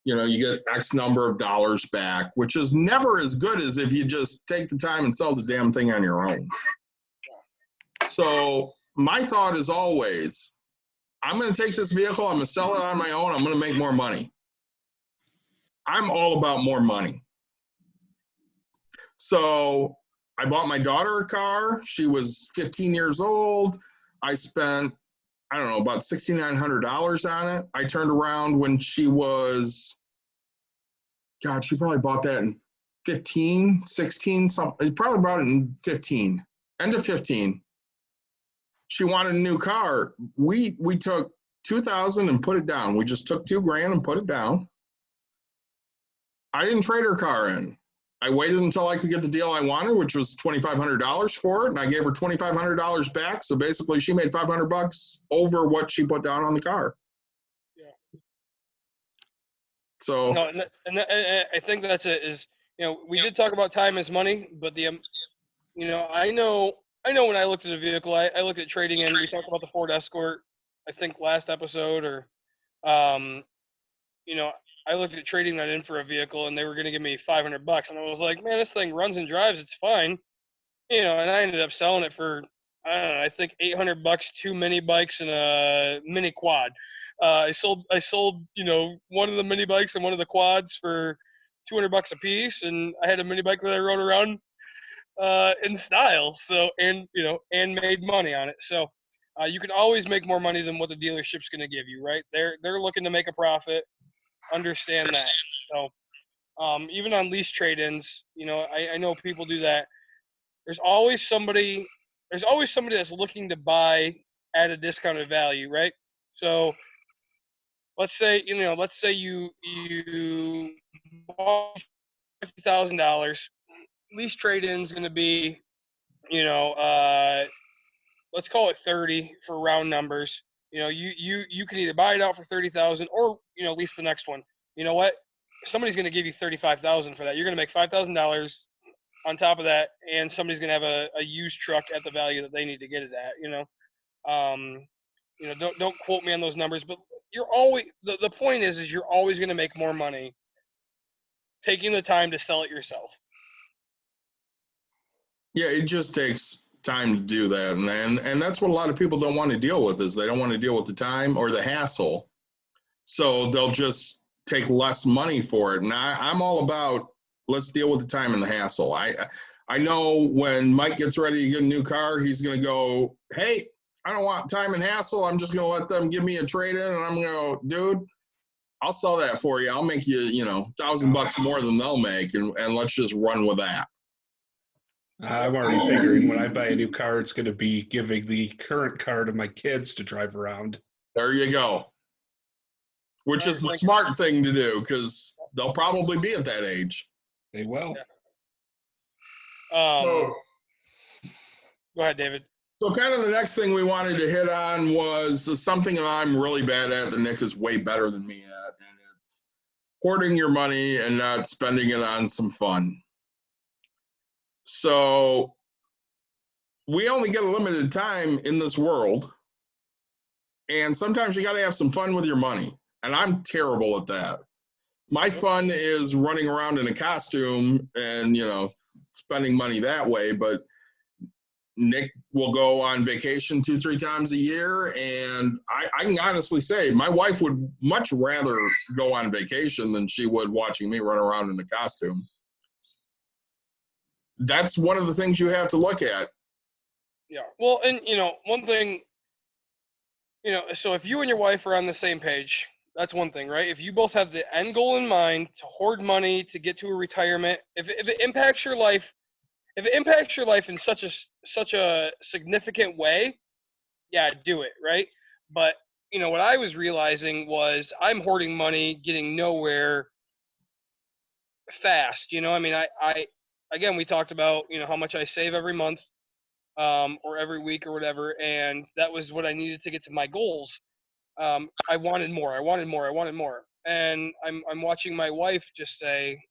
you get X number of dollars back, which is never as good as if you just take the time and sell the damn thing on your own. So my thought is always, I'm going to take this vehicle, I'm going to sell it on my own, I'm going to make more money. I'm all about more money. So I bought my daughter a car. She was 15 years old. I spent, I don't know, about $6,900 on it. I turned around when she was, God, she probably bought that in 15, 16, something. Probably bought it in 15, end of 15. She wanted a new car. We took $2,000 and put it down. We just took $2,000 and put it down. I didn't trade her car in. I waited until I could get the deal I wanted, which was $2,500 for it, and I gave her $2,500 back. So basically, she made $500 over what she put down on the car. Yeah. So no, and I think that's it. Is we did talk about time is money, but I know when I looked at a vehicle, I looked at trading in. We talked about the Ford Escort, I think last episode, or I looked at trading that in for a vehicle, and they were going to give me $500, and I was like, man, this thing runs and drives, it's fine, and I ended up selling it for, I don't know, I think $800, 2 mini bikes and a mini quad. I sold one of the mini bikes and one of the quads for $200 a piece, and I had a mini bike that I rode around in style. So and made money on it. So you can always make more money than what the dealership's going to give you, right? They're looking to make a profit. Understand that. So even on lease trade-ins, I know people do that. There's always somebody that's looking to buy at a discounted value, right? So let's say you bought $50,000. Lease trade-in is going to be, let's call it 30 for round numbers. You can either buy it out for 30,000 or lease the next one. You know what? Somebody's going to give you 35,000 for that. You're going to make $5,000 on top of that, and somebody's going to have a used truck at the value that they need to get it at. Don't quote me on those numbers, but you're always the point is you're always going to make more money taking the time to sell it yourself. yeah, it just takes time to do that. And that's what a lot of people don't want to deal with, is they don't want to deal with the time or the hassle. So they'll just take less money for it. And I'm all about, let's deal with the time and the hassle. I know when Mike gets ready to get a new car, he's going to go, hey, I don't want time and hassle. I'm just going to let them give me a trade in, and I'm going to go, dude, I'll sell that for you. I'll make you, $1,000 more than they'll make, and let's just run with that. I'm already figuring when I buy a new car, it's going to be giving the current car to my kids to drive around. There you go. Which is the smart thing to do, because they'll probably be at that age. They will. Go ahead, David. So kind of the next thing we wanted to hit on was something that I'm really bad at that Nick is way better than me at, and it's hoarding your money and not spending it on some fun. So we only get a limited time in this world, and sometimes you got to have some fun with your money, and I'm terrible at that. My fun is running around in a costume and, spending money that way, but Nick will go on vacation 2-3 times a year, and I can honestly say my wife would much rather go on vacation than she would watching me run around in a costume. That's one of the things you have to look at. Yeah. Well, and one thing, so if you and your wife are on the same page, that's one thing, right? If you both have the end goal in mind to hoard money to get to a retirement, if it impacts your life, in such a significant way, yeah, do it, right? But what I was realizing was I'm hoarding money, getting nowhere fast. I again, we talked about how much I save every month, or every week or whatever, and that was what I needed to get to my goals. I wanted more, and I'm watching my wife just say,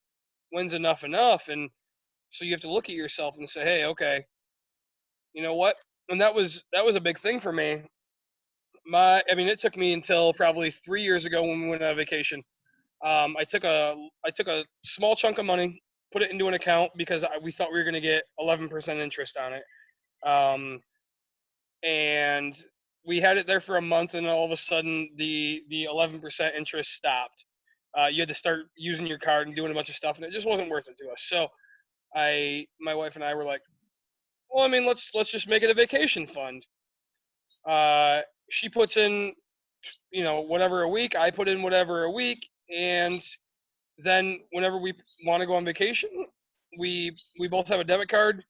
"When's enough enough?" And so you have to look at yourself and say, hey, okay, you know what? And that was a big thing for me. It took me until probably 3 years ago when we went on vacation. I took a small chunk of money, put it into an account because we thought we were going to get 11% interest on it. And we had it there for a month, and all of a sudden the 11% interest stopped. You had to start using your card and doing a bunch of stuff, and it just wasn't worth it to us. So my wife and I were like, well, let's just make it a vacation fund. She puts in, whatever a week. I put in whatever a week, and then whenever we want to go on vacation, we both have a debit card.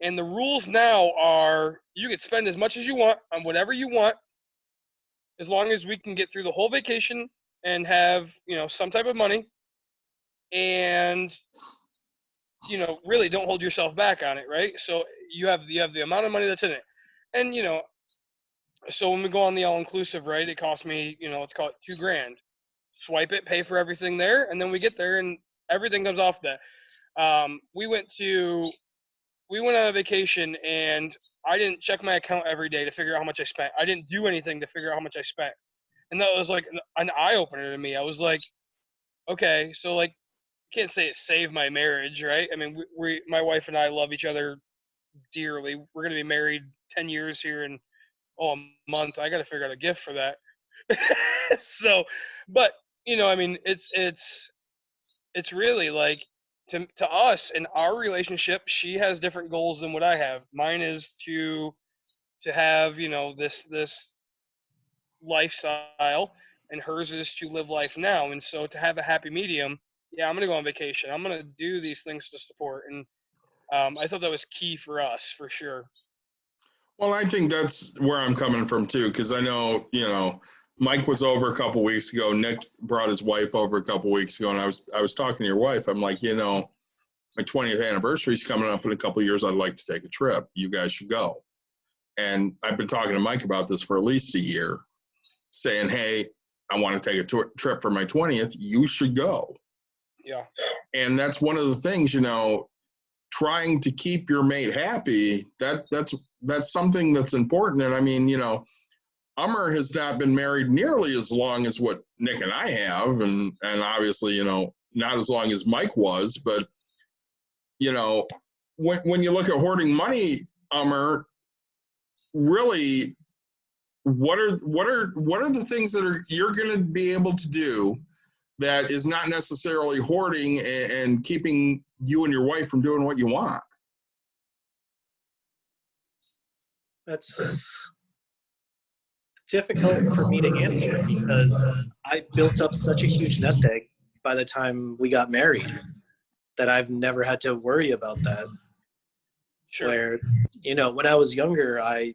And the rules now are you can spend as much as you want on whatever you want, as long as we can get through the whole vacation and have some type of money. And really don't hold yourself back on it, right? So you have the amount of money that's in it, and so when we go on the all-inclusive, right, it costs me, let's call it $2,000. Swipe it, pay for everything there, and then we get there and everything comes off that. We went on a vacation, and I didn't check my account every day to figure out how much I spent. I didn't do anything to figure out how much I spent, and that was like an eye-opener to me. I was like, okay, so like, can't say it saved my marriage, right? My wife and I love each other dearly. We're going to be married 10 years here in a month. I got to figure out a gift for that. So, but it's really like to us in our relationship, she has different goals than what I have. Mine is to have, this lifestyle, and hers is to live life now. And so to have a happy medium, yeah, I'm going to go on vacation. I'm going to do these things to support. And I thought that was key for us, for sure. Well, I think that's where I'm coming from too, because I know, Mike was over a couple weeks ago. Nick brought his wife over a couple weeks ago, and I was talking to your wife. I'm like, my 20th anniversary is coming up in a couple of years. I'd like to take a trip. You guys should go. And I've been talking to Mike about this for at least a year, saying, hey, I want to take a trip for my 20th. You should go. Yeah. And that's one of the things, trying to keep your mate happy, that's something that's important. And Ummer has not been married nearly as long as what Nick and I have, and obviously, not as long as Mike was, but when you look at hoarding money, Ummer, really, what are the things that you're going to be able to do that is not necessarily hoarding and keeping you and your wife from doing what you want? That's difficult for me to answer because I built up such a huge nest egg by the time we got married that I've never had to worry about that. Sure. Where, when I was younger, I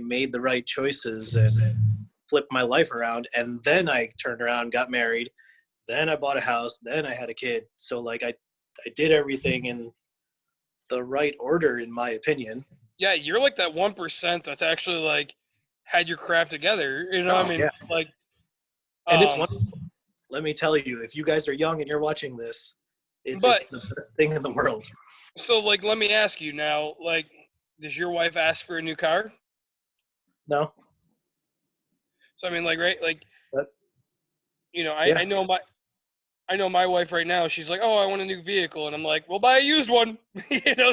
made the right choices and flipped my life around, and then I turned around, got married, then I bought a house, then I had a kid. So like I did everything in the right order, in my opinion. Yeah, you're like that 1% that's actually like had your crap together. You know, Oh, I mean, yeah. like, And it's wonderful. Let me tell you, if you guys are young and you're watching this, it's But- the best thing in the world. so like, let me ask you now, like, does your wife ask for a new car? No? So I mean, like, right, like, But, I yeah. know my wife right now. She's like, oh, I want a new vehicle, and I'm like, well, buy a used one.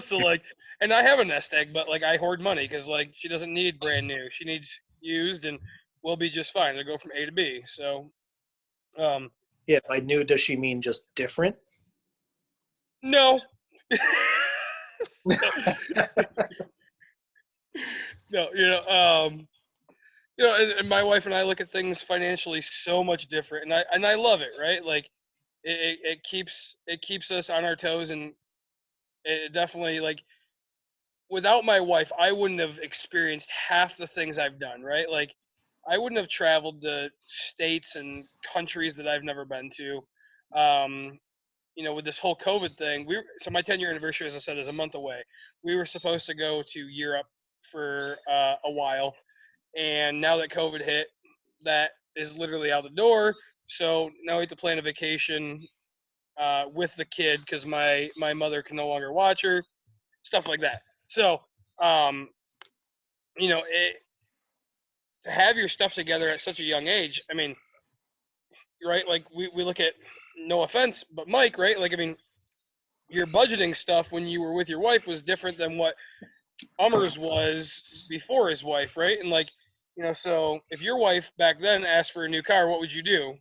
So like, and I have a nest egg, but like, I hoard money because like she doesn't need brand new. She needs used, and we'll be just fine. They'll go from A to B. So, Yeah, by new, does she mean just different? no. No, and my wife and I look at things financially so much different, and I love it, right? Like, it keeps us on our toes, and it definitely, like, without my wife, I wouldn't have experienced half the things I've done, right? Like, I wouldn't have traveled to states and countries that I've never been to. With this whole COVID thing, so my 10-year anniversary, as I said, is a month away. We were supposed to go to Europe for a while, and now that COVID hit, that is literally out the door. So now we have to plan a vacation with the kid because my mother can no longer watch her, stuff like that. So, to have your stuff together at such a young age, I mean, right? Like, we look at, no offense, but Mike, right? Like, I mean, your budgeting stuff when you were with your wife was different than what Ummer's was before his wife, right? And like, so if your wife back then asked for a new car, what would you do?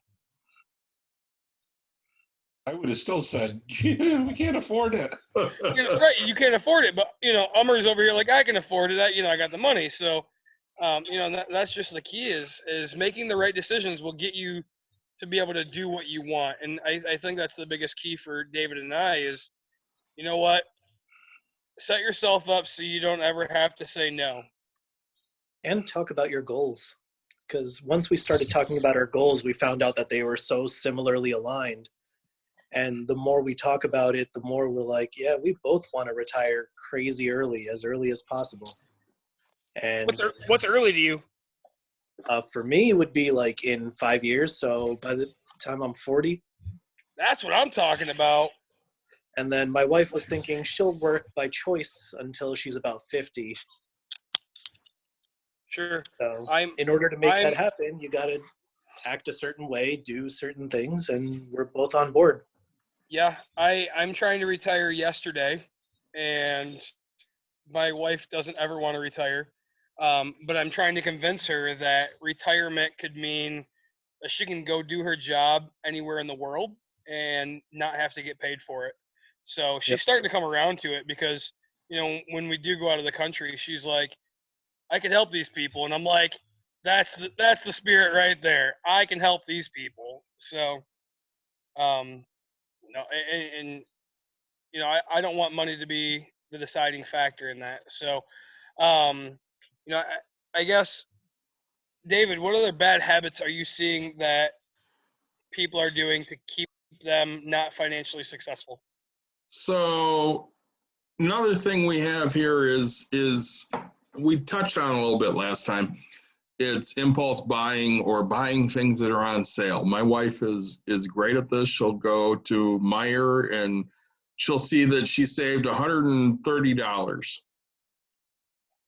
I would have still said, we can't afford it. Right, you can't afford it, but Ummer's over here like, I can afford it. I got the money. So, that's just the key is making the right decisions will get you to be able to do what you want. And I think that's the biggest key for David and I is, you know what, set yourself up so you don't ever have to say no. And talk about your goals. Because once we started talking about our goals, we found out that they were so similarly aligned. And the more we talk about it, the more we're like, yeah, we both want to retire crazy early, as early as possible. And What's early to you? for me, it would be like in 5 years. So by the time I'm 40. That's what I'm talking about. And then my wife was thinking she'll work by choice until she's about 50. Sure. So in order to make that happen, you got to act a certain way, do certain things, and we're both on board. Yeah, I'm trying to retire yesterday, and my wife doesn't ever want to retire. But I'm trying to convince her that retirement could mean that she can go do her job anywhere in the world and not have to get paid for it. So she's starting to come around to it because, when we do go out of the country, she's like, I can help these people. And I'm like, that's the spirit right there. I can help these people. So, I don't want money to be the deciding factor in that. So, I guess, David, what other bad habits are you seeing that people are doing to keep them not financially successful? So another thing we have here is we touched on a little bit last time. It's impulse buying or buying things that are on sale. My wife is great at this. She'll go to Meijer and she'll see that she saved $130,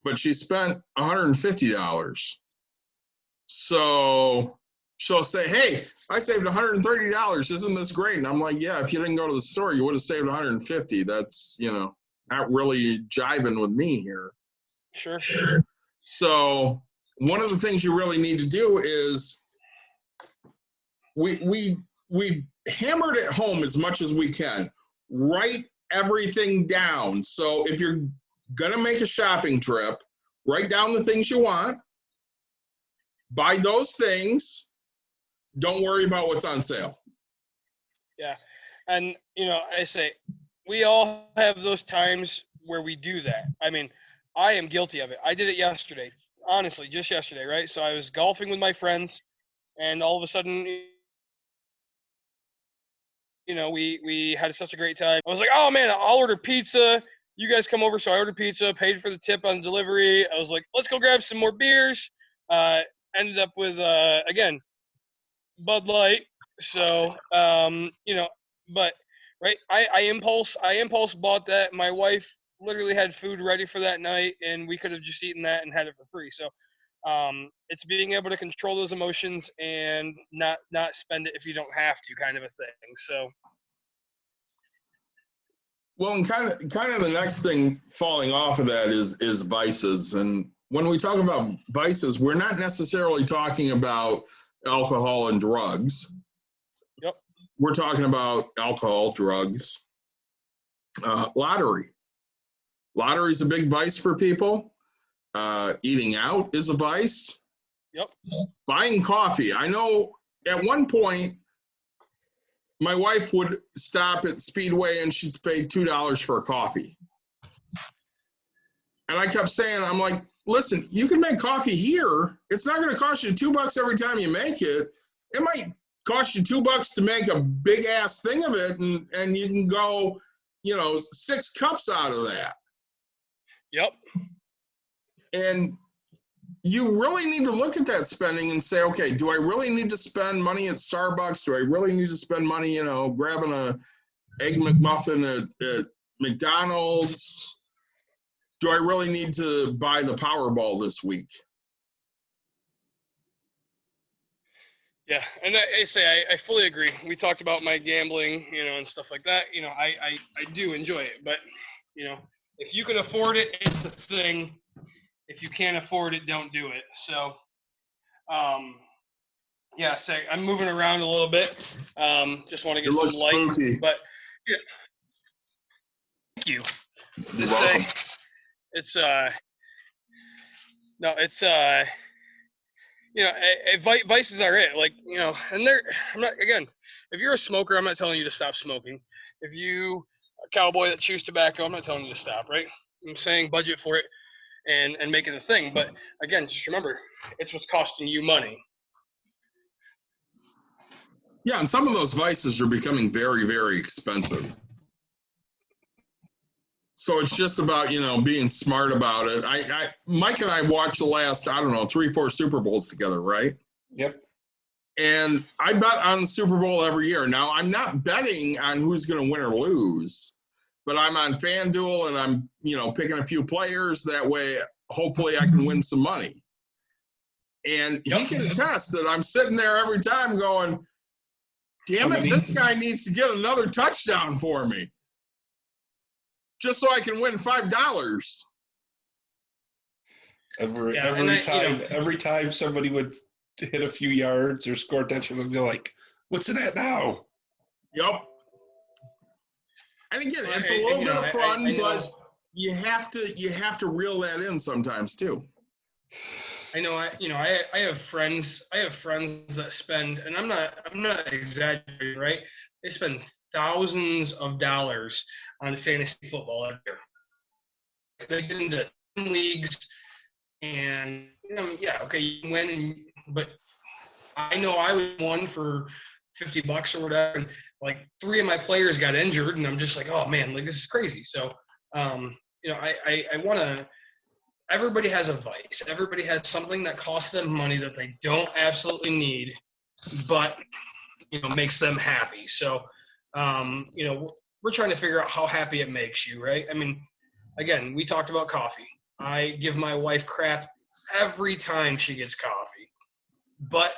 but she spent $150. So she'll say, hey, I saved $130. Isn't this great? And I'm like, yeah, if you didn't go to the store, you would have saved $150. That's, not really jiving with me here. Sure. So one of the things you really need to do is we hammered it home as much as we can. Write everything down. So if you're gonna make a shopping trip, write down the things you want, buy those things, don't worry about what's on sale. Yeah. And, I say we all have those times where we do that. I mean, I am guilty of it. I did it yesterday, honestly, just yesterday, right? So I was golfing with my friends, and all of a sudden, we had such a great time. I was like, oh man, I'll order pizza. You guys come over. So I ordered pizza, paid for the tip on delivery. I was like, let's go grab some more beers. Ended up with, again, Bud Light. So, but right, I impulse bought that. My wife literally had food ready for that night, and we could have just eaten that and had it for free. So, it's being able to control those emotions and not spend it if you don't have to, kind of a thing. So. Well, and kind of the next thing falling off of that is vices. And when we talk about vices, we're not necessarily talking about alcohol and drugs. Yep. We're talking about alcohol, drugs, lottery. Lottery is a big vice for people. Eating out is a vice. Yep. Buying coffee. I know at one point, my wife would stop at Speedway and she'd pay $2 for a coffee. And I kept saying, I'm like, listen, you can make coffee here. It's not going to cost you $2 every time you make it. It might cost you $2 to make a big ass thing of it, and you can go, 6 cups out of that. Yep. And you really need to look at that spending and say, okay, do I really need to spend money at Starbucks? Do I really need to spend money, grabbing a Egg McMuffin at McDonald's? Do I really need to buy the Powerball this week? Yeah, and I fully agree. We talked about my gambling, and stuff like that. I do enjoy it, but if you can afford it, it's the thing. If you can't afford it, don't do it. So, I'm moving around a little bit. Just want to get some light. Spooky. But yeah, thank you. You're welcome. It's no, it's vices are it. Like, and I'm not, again, if you're a smoker, I'm not telling you to stop smoking. If you a cowboy that chews tobacco, I'm not telling you to stop, right? I'm saying budget for it and make it a thing. But again, just remember, it's what's costing you money. Yeah, and some of those vices are becoming very, very expensive. So it's just about, being smart about it. Mike and I watched the last, 3-4 Super Bowls together, right? Yep. And I bet on the Super Bowl every year. Now, I'm not betting on who's going to win or lose, but I'm on FanDuel and I'm, picking a few players. That way, hopefully I can win some money. And he can attest that I'm sitting there every time going, damn it, this guy needs to get another touchdown for me, just so I can win $5. Every time somebody would hit a few yards or score a touchdown, would be like, "What's it at now?" Yep. And again, it's a little bit of fun, but you have to reel that in sometimes too. I know. I have friends. I have friends that spend, and I'm not exaggerating, right? They spend thousands of dollars on fantasy football every year. They get into leagues, and okay, you can win, but I know I was one for $50 or whatever, and like 3 of my players got injured, and I'm just like, oh man, like this is crazy. So, I want to. Everybody has a vice. Everybody has something that costs them money that they don't absolutely need, but makes them happy. So, we're trying to figure out how happy it makes you, right? I mean, again, we talked about coffee. I give my wife crap every time she gets coffee, but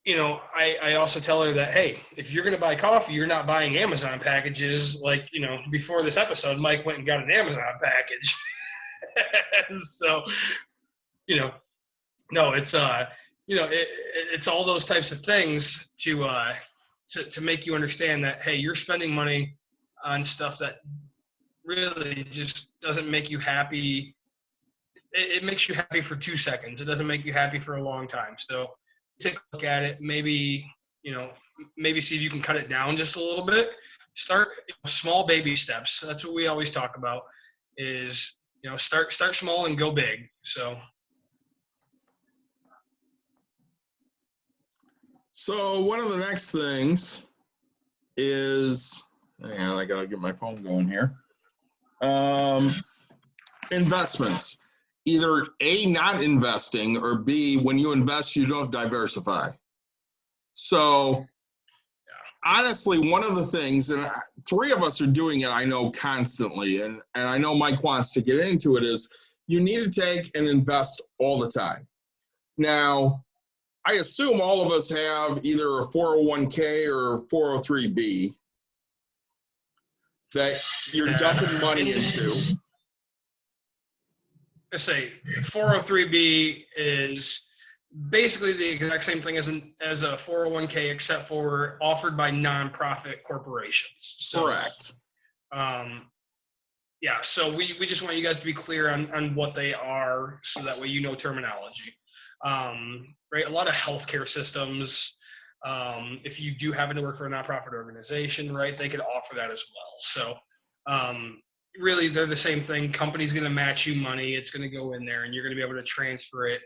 I also tell her that, hey, if you're going to buy coffee, you're not buying Amazon packages. Like, before this episode, Mike went and got an Amazon package. So, you know, no, it's it's all those types of things to make you understand that, hey, you're spending money on stuff that really just doesn't make you happy. It makes you happy for 2 seconds. It doesn't make you happy for a long time. So take a look at it. Maybe see if you can cut it down just a little bit. Start small baby steps. That's what we always talk about. Is start small and go big. So one of the next things is, hang on, I gotta get my phone going here. Investments. Either A, not investing, or B, when you invest, you don't diversify. So honestly, one of the things, and three of us are doing it, I know, constantly, and I know Mike wants to get into it, is you need to take and invest all the time. Now, I assume all of us have either a 401k or a 403b that you're dumping money into. I say 403b is basically the exact same thing as a 401k, except for offered by nonprofit corporations. So, correct. So we just want you guys to be clear on what they are, so that way you know terminology. Right, a lot of healthcare systems, if you do happen to work for a nonprofit organization, right, they could offer that as well. So really, they're the same thing. Company's going to match you money. It's going to go in there, and you're going to be able to transfer it,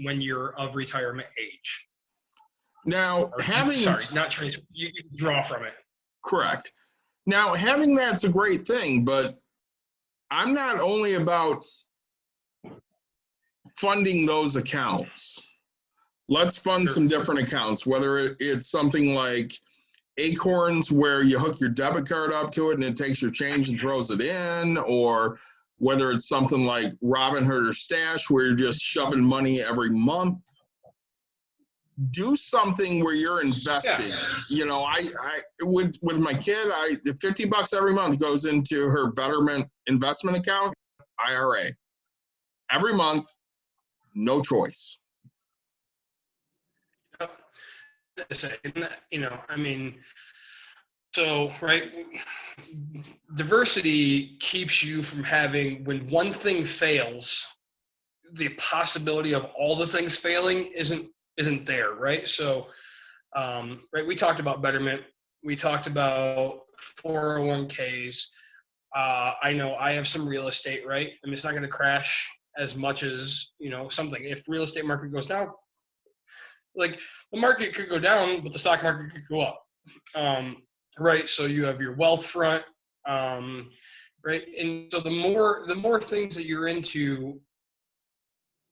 when you're of retirement age. Now, you can draw from it. Correct. Now, having that's a great thing, but I'm not only about funding those accounts. Let's fund some different accounts, whether it's something like Acorns, where you hook your debit card up to it and it takes your change and throws it in, or whether it's something like Robinhood or Stash, where you're just shoving money every month. Do something where you're investing. I with my kid, $50 every month goes into her Betterment investment account, IRA. Every month, no choice. So, right, diversity keeps you from having, when one thing fails, the possibility of all the things failing isn't there, right? So, right, we talked about Betterment. We talked about 401ks. I know I have some real estate, right? I mean, it's not going to crash as much as, something. If real estate market goes down, like, the market could go down, but the stock market could go up. Right. So you have your wealth front. Right. And so the more things that you're into,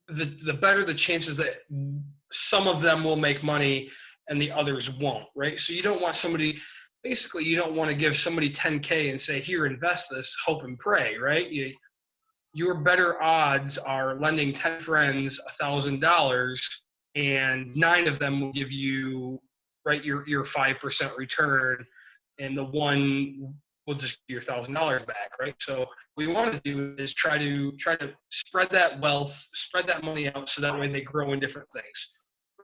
the better the chances that some of them will make money and the others won't. Right. So you don't want you don't want to give somebody 10K and say, here, invest this, hope and pray. Right. Your better odds are lending 10 friends $1,000, and 9 of them will give you, right, your 5% return, and the one will just give you $1,000 back, right? So what we want to do is try to spread that wealth, spread that money out, so that way they grow in different things,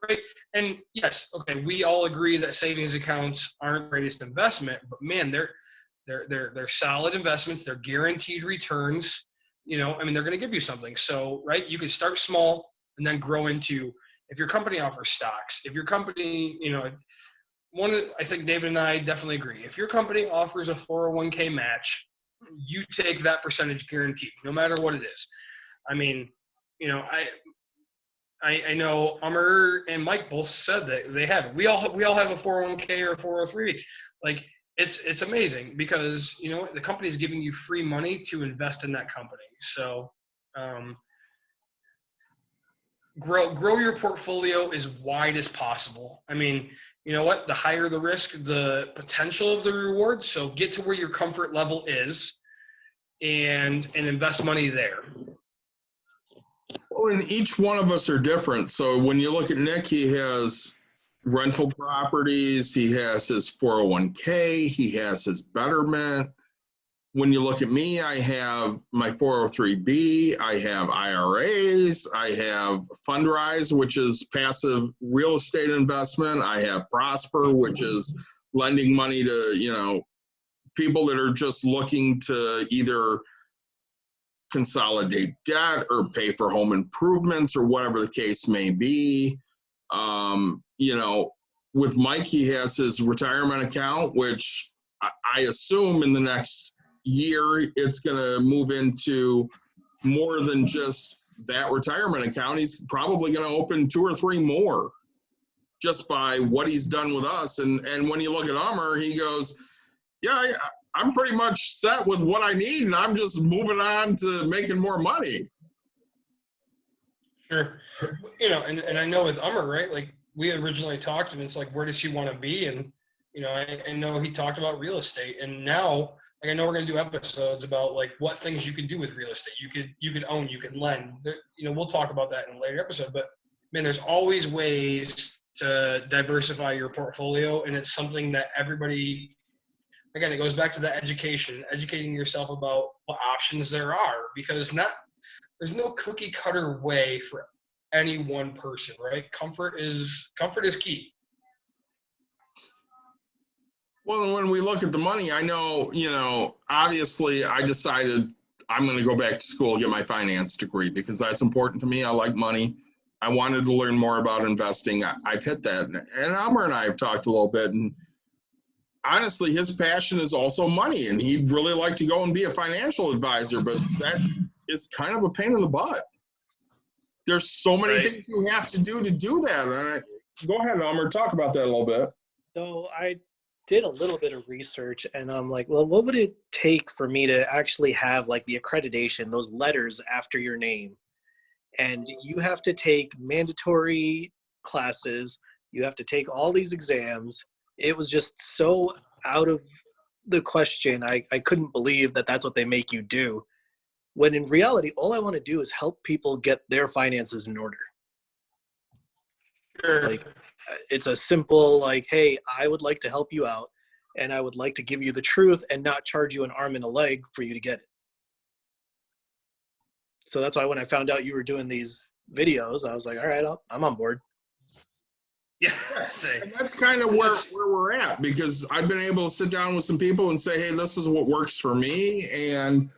right? And yes, okay, we all agree that savings accounts aren't the greatest investment, but man, they're solid investments. They're guaranteed returns. They're going to give you something. So, right, you can start small and then grow into. If your company offers stocks, if your company, I think David and I definitely agree. If your company offers a 401k match, you take that percentage guaranteed, no matter what it is. I mean, I know Umar and Mike both said that they have it. We all have a 401k or a 403. Like, it's amazing, because the company is giving you free money to invest in that company. So, grow your portfolio as wide as possible. I mean, you know what? The higher the risk, the potential of the reward. So get to where your comfort level is, and invest money there. Well, and each one of us are different. So when you look at Nick, he has rental properties, he has his 401k, he has his Betterment. when you look at me, I have my 403B, I have IRAs, I have Fundrise, which is passive real estate investment. I have Prosper, which is lending money to, people that are just looking to either consolidate debt or pay for home improvements or whatever the case may be. With Mike, he has his retirement account, which I assume in the next year it's going to move into more than just that retirement account. He's probably going to open 2 or 3 more just by what he's done with us. And when you look at Ummer, he goes, yeah, I'm pretty much set with what I need, and I'm just moving on to making more money. Sure. And I know with Ummer, right, like we originally talked, and it's like, where does he want to be? And, I know he talked about real estate, and now, like, I know we're going to do episodes about like what things you can do with real estate. You could own, you can lend, we'll talk about that in a later episode, but man, there's always ways to diversify your portfolio. And it's something that everybody, again, it goes back to that educating yourself about what options there are, because there's no cookie cutter way for any one person, right? Comfort is key. Well, when we look at the money, I know, obviously I decided I'm going to go back to school and get my finance degree because that's important to me. I like money. I wanted to learn more about investing. I've hit that. And Elmer and I have talked a little bit, and honestly, his passion is also money, and he'd really like to go and be a financial advisor, but that is kind of a pain in the butt. There's so many things you have to do that. Go ahead, Elmer, talk about that a little bit. So I did a little bit of research, and I'm like, well, what would it take for me to actually have like the accreditation, those letters after your name? And you have to take mandatory classes. You have to take all these exams. It was just so out of the question. I couldn't believe that that's what they make you do. When in reality, all I want to do is help people get their finances in order. Sure. Like, it's a simple, like, hey, I would like to help you out, and I would like to give you the truth and not charge you an arm and a leg for you to get it. So that's why when I found out you were doing these videos, I was like, all right, I'm on board. Yeah, and that's kind of where we're at, because I've been able to sit down with some people and say, hey, this is what works for me. And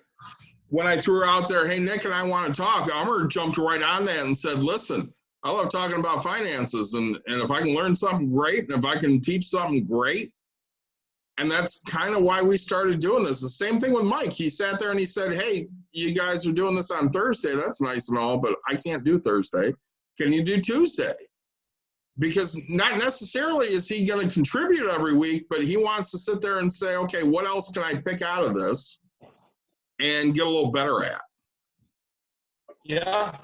when I threw out there, hey, Nick and I want to talk, Elmer jumped right on that and said, listen, I love talking about finances, and if I can learn something, great, and if I can teach something, great. And that's kind of why we started doing this. The same thing with Mike. He sat there and he said, hey, you guys are doing this on Thursday. That's nice and all, but I can't do Thursday. Can you do Tuesday? Because not necessarily is he going to contribute every week, but he wants to sit there and say, okay, what else can I pick out of this and get a little better at? Yeah.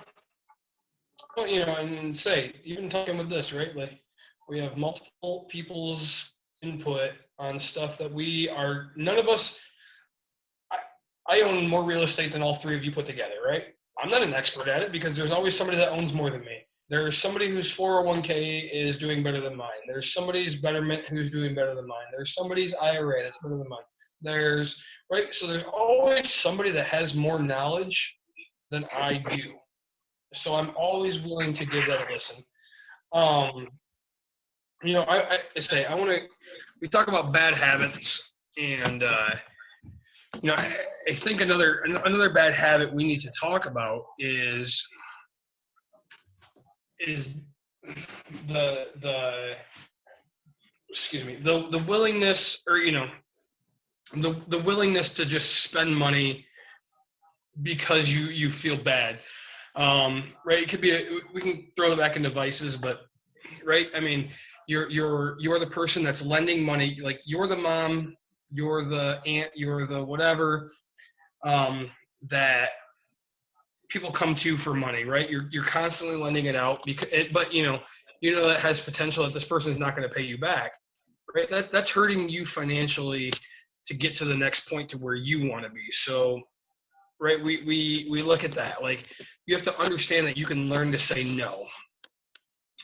Well, and say, even talking with this, right? Like, we have multiple people's input on stuff that none of us, I own more real estate than all 3 of you put together, right? I'm not an expert at it because there's always somebody that owns more than me. There's somebody whose 401k is doing better than mine. There's somebody's betterment who's doing better than mine. There's somebody's IRA that's better than mine. So there's always somebody that has more knowledge than I do. So I'm always willing to give that a listen. I say, we talk about bad habits, and I think another bad habit we need to talk about is the willingness, or the willingness to just spend money because you feel bad. Right? It could be we can throw it back into vices, but right? I mean, you're the person that's lending money. Like, you're the mom, you're the aunt, you're the whatever, that people come to for money, right? You're constantly lending it out but that has potential that this person is not going to pay you back, right? That's hurting you financially to get to the next point to where you want to be. So, right, we look at that. Like, you have to understand that you can learn to say no.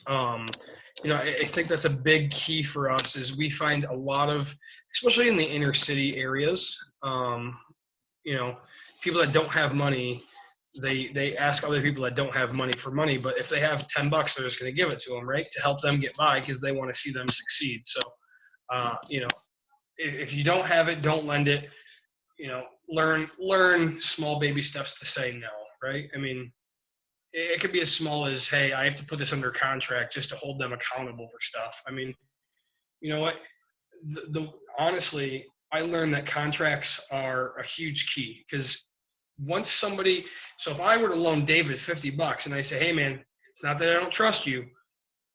I think that's a big key for us. Is we find a lot of, especially in the inner city areas, you know, people that don't have money, they ask other people that don't have money for money, but if they have $10, they're just going to give it to them, right, to help them get by because they want to see them succeed. So, you know, if you don't have it, don't lend it. You know, learn small baby steps to say no, right? I mean, it could be as small as, hey, I have to put this under contract just to hold them accountable for stuff. I mean, you know what? Honestly, I learned that contracts are a huge key because once somebody, so if I were to loan David $50 and I say, hey man, it's not that I don't trust you,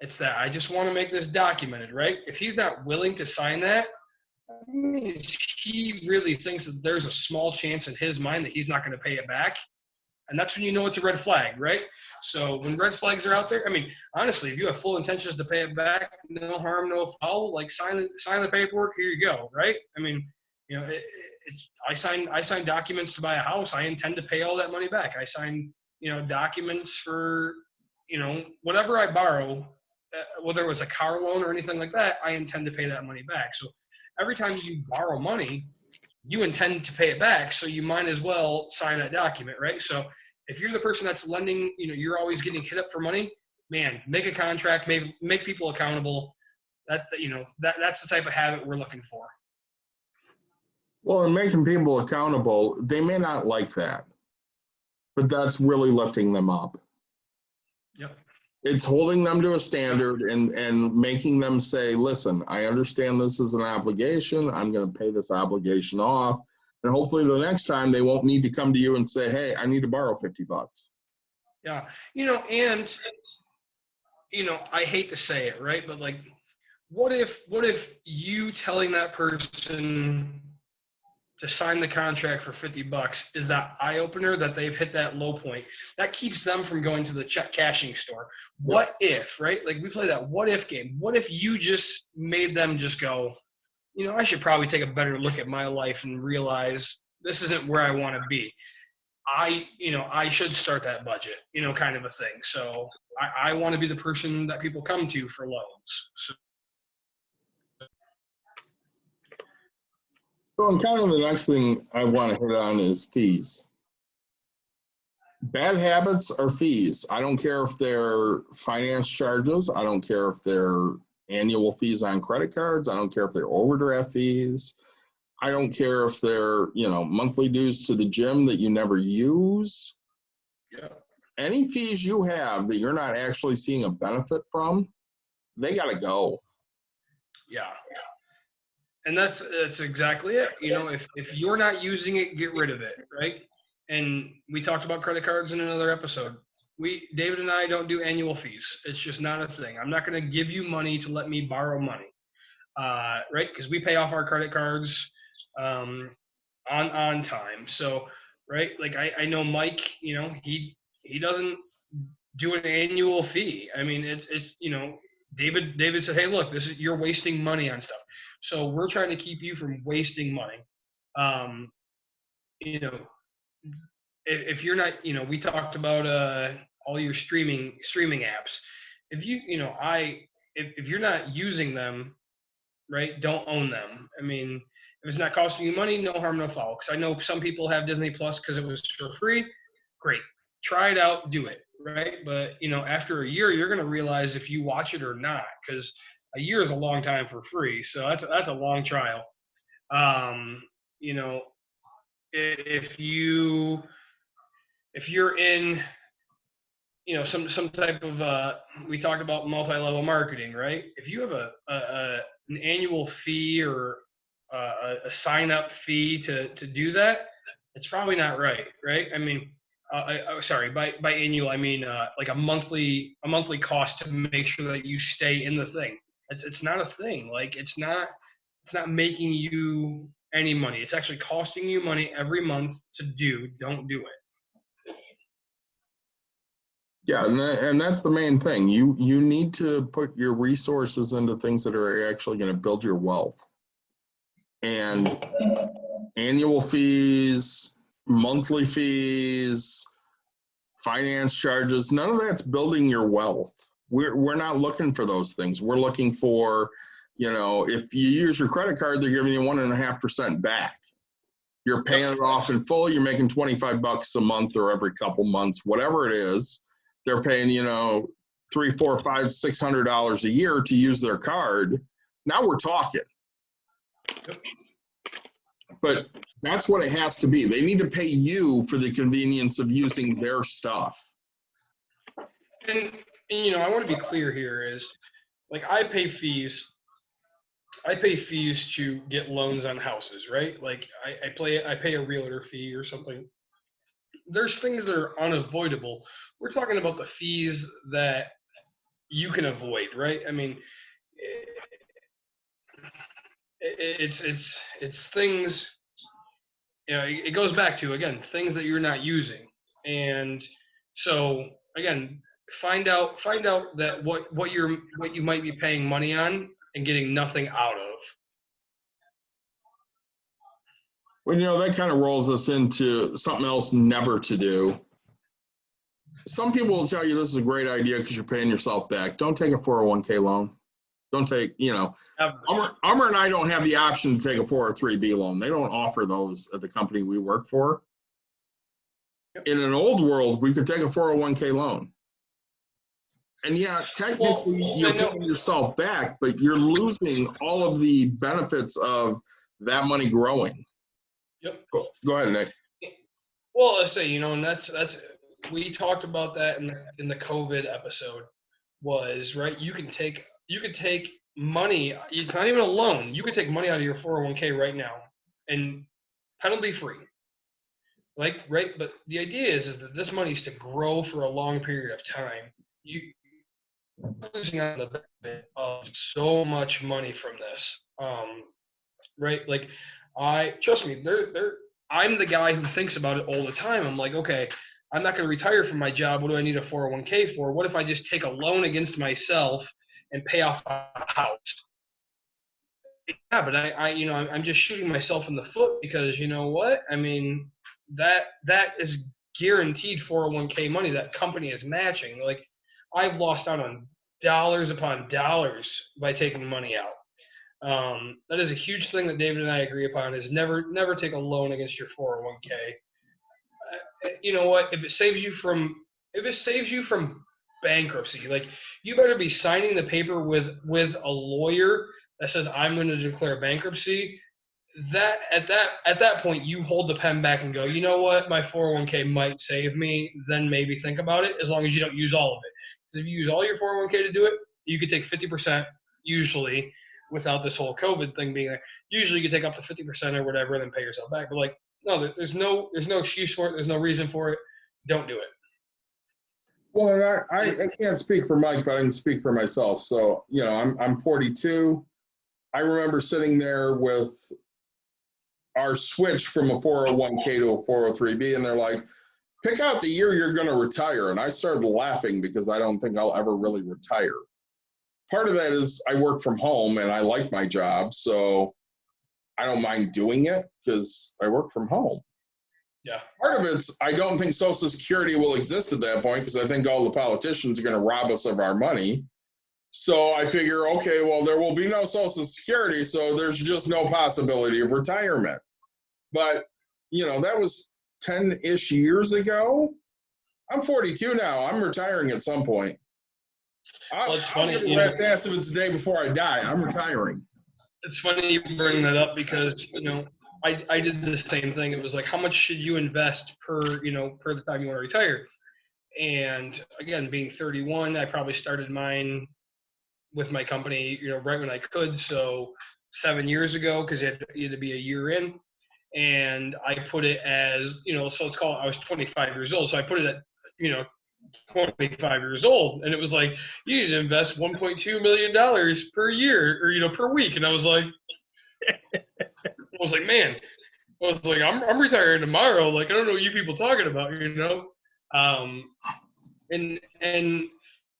it's that I just want to make this documented, right? If he's not willing to sign that, I mean, he really thinks that there's a small chance in his mind that he's not going to pay it back. And that's when you know it's a red flag, right? So when red flags are out there, I mean, honestly, if you have full intentions to pay it back, no harm, no foul, like sign the paperwork, here you go, right? I mean, you know, I sign documents to buy a house. I intend to pay all that money back. I sign, you know, documents for, you know, whatever I borrow, whether it was a car loan or anything like that, I intend to pay that money back. So every time you borrow money, you intend to pay it back, so you might as well sign that document, right? So if you're the person that's lending, you know, you're always getting hit up for money, man, make a contract, make people accountable. You know, that's the type of habit we're looking for. Well, and making people accountable, they may not like that, but that's really lifting them up. Yep. It's holding them to a standard and making them say, listen, I understand this is an obligation. I'm going to pay this obligation off. And hopefully the next time they won't need to come to you and say, hey, I need to borrow $50. Yeah. You know, and, you know, I hate to say it, right? But like, what if you telling that person to sign the contract for $50 is that eye opener that they've hit that low point that keeps them from going to the check cashing store? What if, right? Like we play that what if game. What if you just made them just go, you know, I should probably take a better look at my life and realize this isn't where I want to be. I should start that budget, you know, kind of a thing. So I want to be the person that people come to for loans. So, and kind of the next thing I want to hit on is fees. Bad habits are fees. I don't care if they're finance charges. I don't care if they're annual fees on credit cards. I don't care if they're overdraft fees. I don't care if they're, you know, monthly dues to the gym that you never use. Yeah. Any fees you have that you're not actually seeing a benefit from, they got to go. Yeah. And that's exactly it. You know, if you're not using it, get rid of it, right? And we talked about credit cards in another episode. David and I don't do annual fees. It's just not a thing. I'm not going to give you money to let me borrow money, right? Because we pay off our credit cards on time. So, right, like I know Mike, you know, he doesn't do an annual fee. I mean, it's you know, David said, hey, look, you're wasting money on stuff. So we're trying to keep you from wasting money. You know, if you're not, you know, we talked about all your streaming apps. If if you're not using them, right, don't own them. I mean, if it's not costing you money, no harm, no foul. Because I know some people have Disney Plus because it was for free. Great, try it out, do it, right? But you know, after a year, you're gonna realize if you watch it or not, because a year is a long time for free. So that's a long trial. You know, if you're in, you know, some type of we talked about multi-level marketing, right? If you have an annual fee or a sign up fee to do that, it's probably not right, right? I mean, sorry, by annual I mean like a monthly cost to make sure that you stay in the thing. It's not a thing. Like it's not making you any money. It's actually costing you money every month to do. Don't do it. Yeah, and that's the main thing. You need to put your resources into things that are actually going to build your wealth. And annual fees, monthly fees, finance charges, none of that's building your wealth. We're not looking for those things. We're looking for, you know, if you use your credit card, they're giving you 1.5% back. You're paying it off in full. You're making $25 a month or every couple months, whatever it is. They're paying, $300, $400, $500, $600 a year to use their card. Now we're talking. But that's what it has to be. They need to pay you for the convenience of using their stuff. And I want to be clear here is, like, I pay fees to get loans on houses, right? Like I pay a realtor fee or something. There's things that are unavoidable. We're talking about the fees that you can avoid, right? I mean, it's things. It goes back to, again, things that you're not using, and so again, find out that what you might be paying money on and getting nothing out of. Well, that kind of rolls us into something else never to do. Some people will tell you this is a great idea because you're paying yourself back. Don't take a 401k loan. Don't take, Ummer and I don't have the option to take a 403b loan. They don't offer those at the company we work for. Yep. In an old world, we could take a 401k loan. And yeah, technically you're paying yourself back, but you're losing all of the benefits of that money growing. Yep. Go ahead, Nick. Well, let's say, and that's we talked about that in the COVID episode, was right. You can take money. It's not even a loan. You can take money out of your 401k right now and penalty free. Like, right. But the idea is that this money is to grow for a long period of time. You're losing on the benefit of so much money from this. Right. Like, trust me, I'm the guy who thinks about it all the time. I'm like, okay, I'm not going to retire from my job. What do I need a 401k for? What if I just take a loan against myself and pay off a house? Yeah, but I'm just shooting myself in the foot because you know what? I mean, that is guaranteed 401k money that company is matching. Like, I've lost out on dollars upon dollars by taking money out. That is a huge thing that David and I agree upon, is never take a loan against your 401k. You know what? If it saves you from bankruptcy, like, you better be signing the paper with a lawyer that says I'm going to declare bankruptcy. That at that point you hold the pen back and go, you know what? My 401k might save me. Then maybe think about it, as long as you don't use all of it. Because if you use all your 401k to do it, you could take 50% usually. Without this whole COVID thing being there, usually you can take up to 50% or whatever and then pay yourself back. But like, no, there's no excuse for it. There's no reason for it. Don't do it. Well, I can't speak for Mike, but I can speak for myself. So, I'm 42. I remember sitting there with our switch from a 401k to a 403b, and they're like, pick out the year you're going to retire. And I started laughing because I don't think I'll ever really retire. Part of that is I work from home and I like my job, so I don't mind doing it because I work from home. Yeah. Part of it's I don't think Social Security will exist at that point because I think all the politicians are going to rob us of our money. So I figure, okay, well, there will be no Social Security, so there's just no possibility of retirement. But, that was 10-ish years ago. I'm 42 now. I'm retiring at some point. Well, it's funny. I'll ask if it's the day before I die. I'm retiring. It's funny you bring that up because, I did the same thing. It was like, how much should you invest per the time you want to retire? And again, being 31, I probably started mine with my company, right when I could. So 7 years ago, because you had to be a year in. And I put it as, so it's called, I was 25 years old. So I put it at, 25 years old, and it was like, you need to invest $1.2 million per year or per week. And I was like man, I'm retiring tomorrow. Like, I don't know what you people talking about, and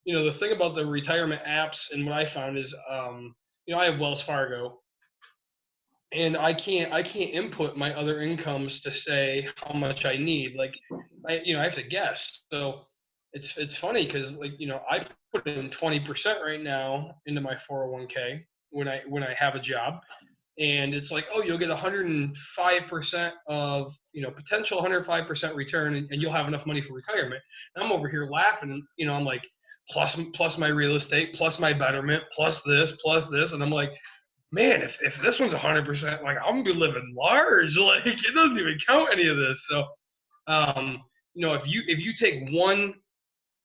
the thing about the retirement apps and what I found is, I have Wells Fargo, and I can't input my other incomes to say how much I need. Like, I have to guess. So it's funny because, like, I put in 20% right now into my 401k when I have a job, and it's like, oh, you'll get 105% of, potential 105% return, and you'll have enough money for retirement. And I'm over here laughing, I'm like, plus my real estate, plus my betterment, plus this, and I'm like, man, if this one's 100%, like, I'm gonna be living large. Like, it doesn't even count any of this. So, if you take one,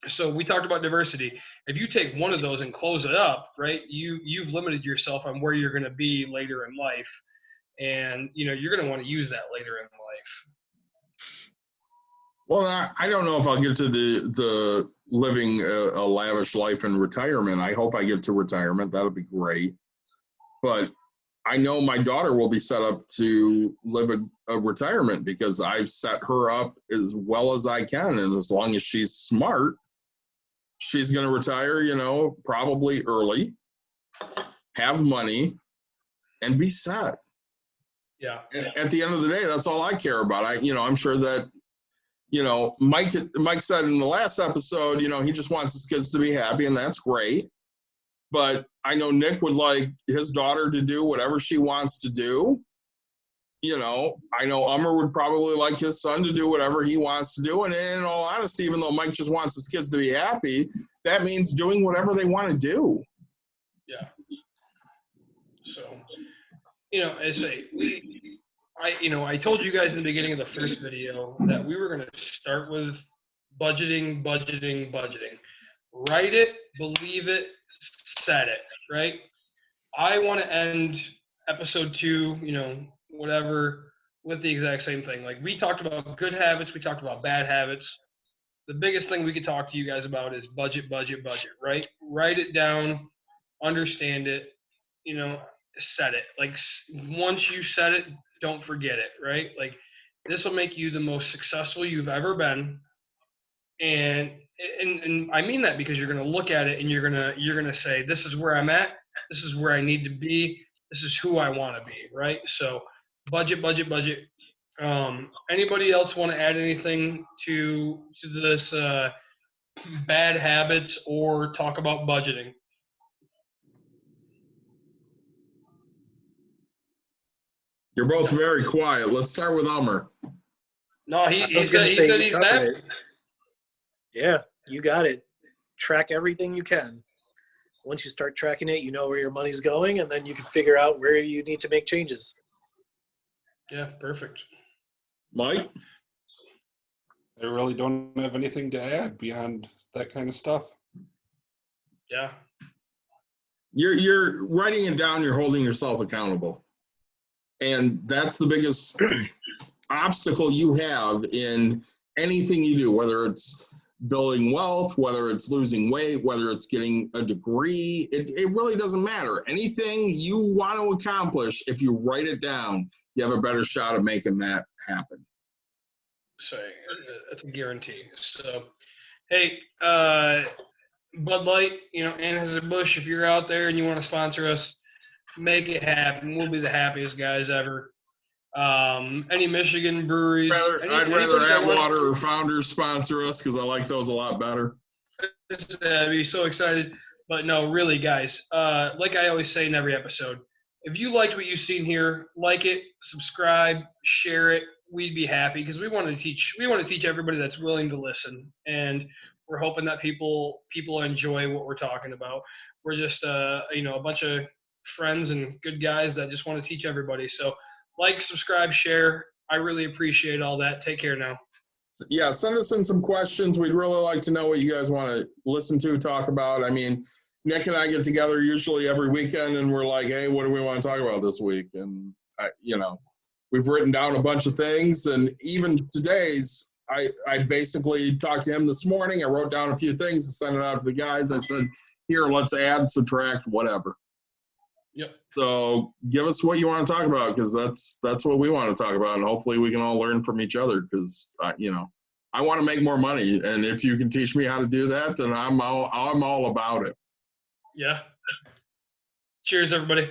so we talked about diversity. If you take one of those and close it up, right, you've limited yourself on where you're going to be later in life, and you're going to want to use that later in life. Well, I don't know if I'll get to the living a lavish life in retirement. I hope I get to retirement. That'll be great. But I know my daughter will be set up to live a retirement because I've set her up as well as I can. And as long as she's smart, she's going to retire, probably early, have money, and be set. Yeah. At the end of the day, that's all I care about. I'm sure that, Mike said in the last episode, he just wants his kids to be happy, and that's great. But I know Nick would like his daughter to do whatever she wants to do. I know Ummer would probably like his son to do whatever he wants to do. And in all honesty, even though Mike just wants his kids to be happy, that means doing whatever they want to do. Yeah. So, I told you guys in the beginning of the first video that we were going to start with budgeting. Write it, believe it, set it, right? I want to end episode 2, whatever, with the exact same thing. Like, we talked about good habits, we talked about bad habits. The biggest thing we could talk to you guys about is budget, right? Write it down, understand it, set it. Like, once you set it, don't forget it, right? Like, this will make you the most successful you've ever been. And I mean that because you're going to look at it and you're going to say, this is where I'm at. This is where I need to be. This is who I want to be, right? So budget. Anybody else want to add anything to this bad habits or talk about budgeting? You're both very quiet. Let's start with Ummer. No, he said he's happy. Yeah, you got it. Track everything you can. Once you start tracking it, you know where your money's going, and then you can figure out where you need to make changes. Yeah, perfect. Mike? I really don't have anything to add beyond that kind of stuff. Yeah. You're writing it down, you're holding yourself accountable. And that's the biggest obstacle you have in anything you do, whether it's building wealth, whether it's losing weight, whether it's getting a degree, it really doesn't matter. Anything you want to accomplish, if you write it down, you have a better shot at making that happen. So that's a guarantee. So, hey, Bud Light, Anheuser-Busch, if you're out there and you want to sponsor us, make it happen. We'll be the happiest guys ever. Any Michigan breweries? I'd rather Atwater or Founders sponsor us because I like those a lot better. I'd be so excited. But no, really, guys, like I always say in every episode, if you liked what you've seen here, like it, subscribe, share it. We'd be happy because we want to teach everybody that's willing to listen. And we're hoping that people enjoy what we're talking about. We're just a bunch of friends and good guys that just want to teach everybody. So like, subscribe, share. I really appreciate all that. Take care now. Yeah, send us in some questions. We'd really like to know what you guys want to listen to, talk about. I mean, Nick and I get together usually every weekend and we're like, hey, what do we want to talk about this week? And, we've written down a bunch of things. And even today's, I basically talked to him this morning. I wrote down a few things and sent it out to the guys. I said, here, let's add, subtract, whatever. Yep. So give us what you want to talk about because that's what we want to talk about, and hopefully we can all learn from each other because I want to make more money, and if you can teach me how to do that, then I'm all about it. Yeah. Cheers, everybody.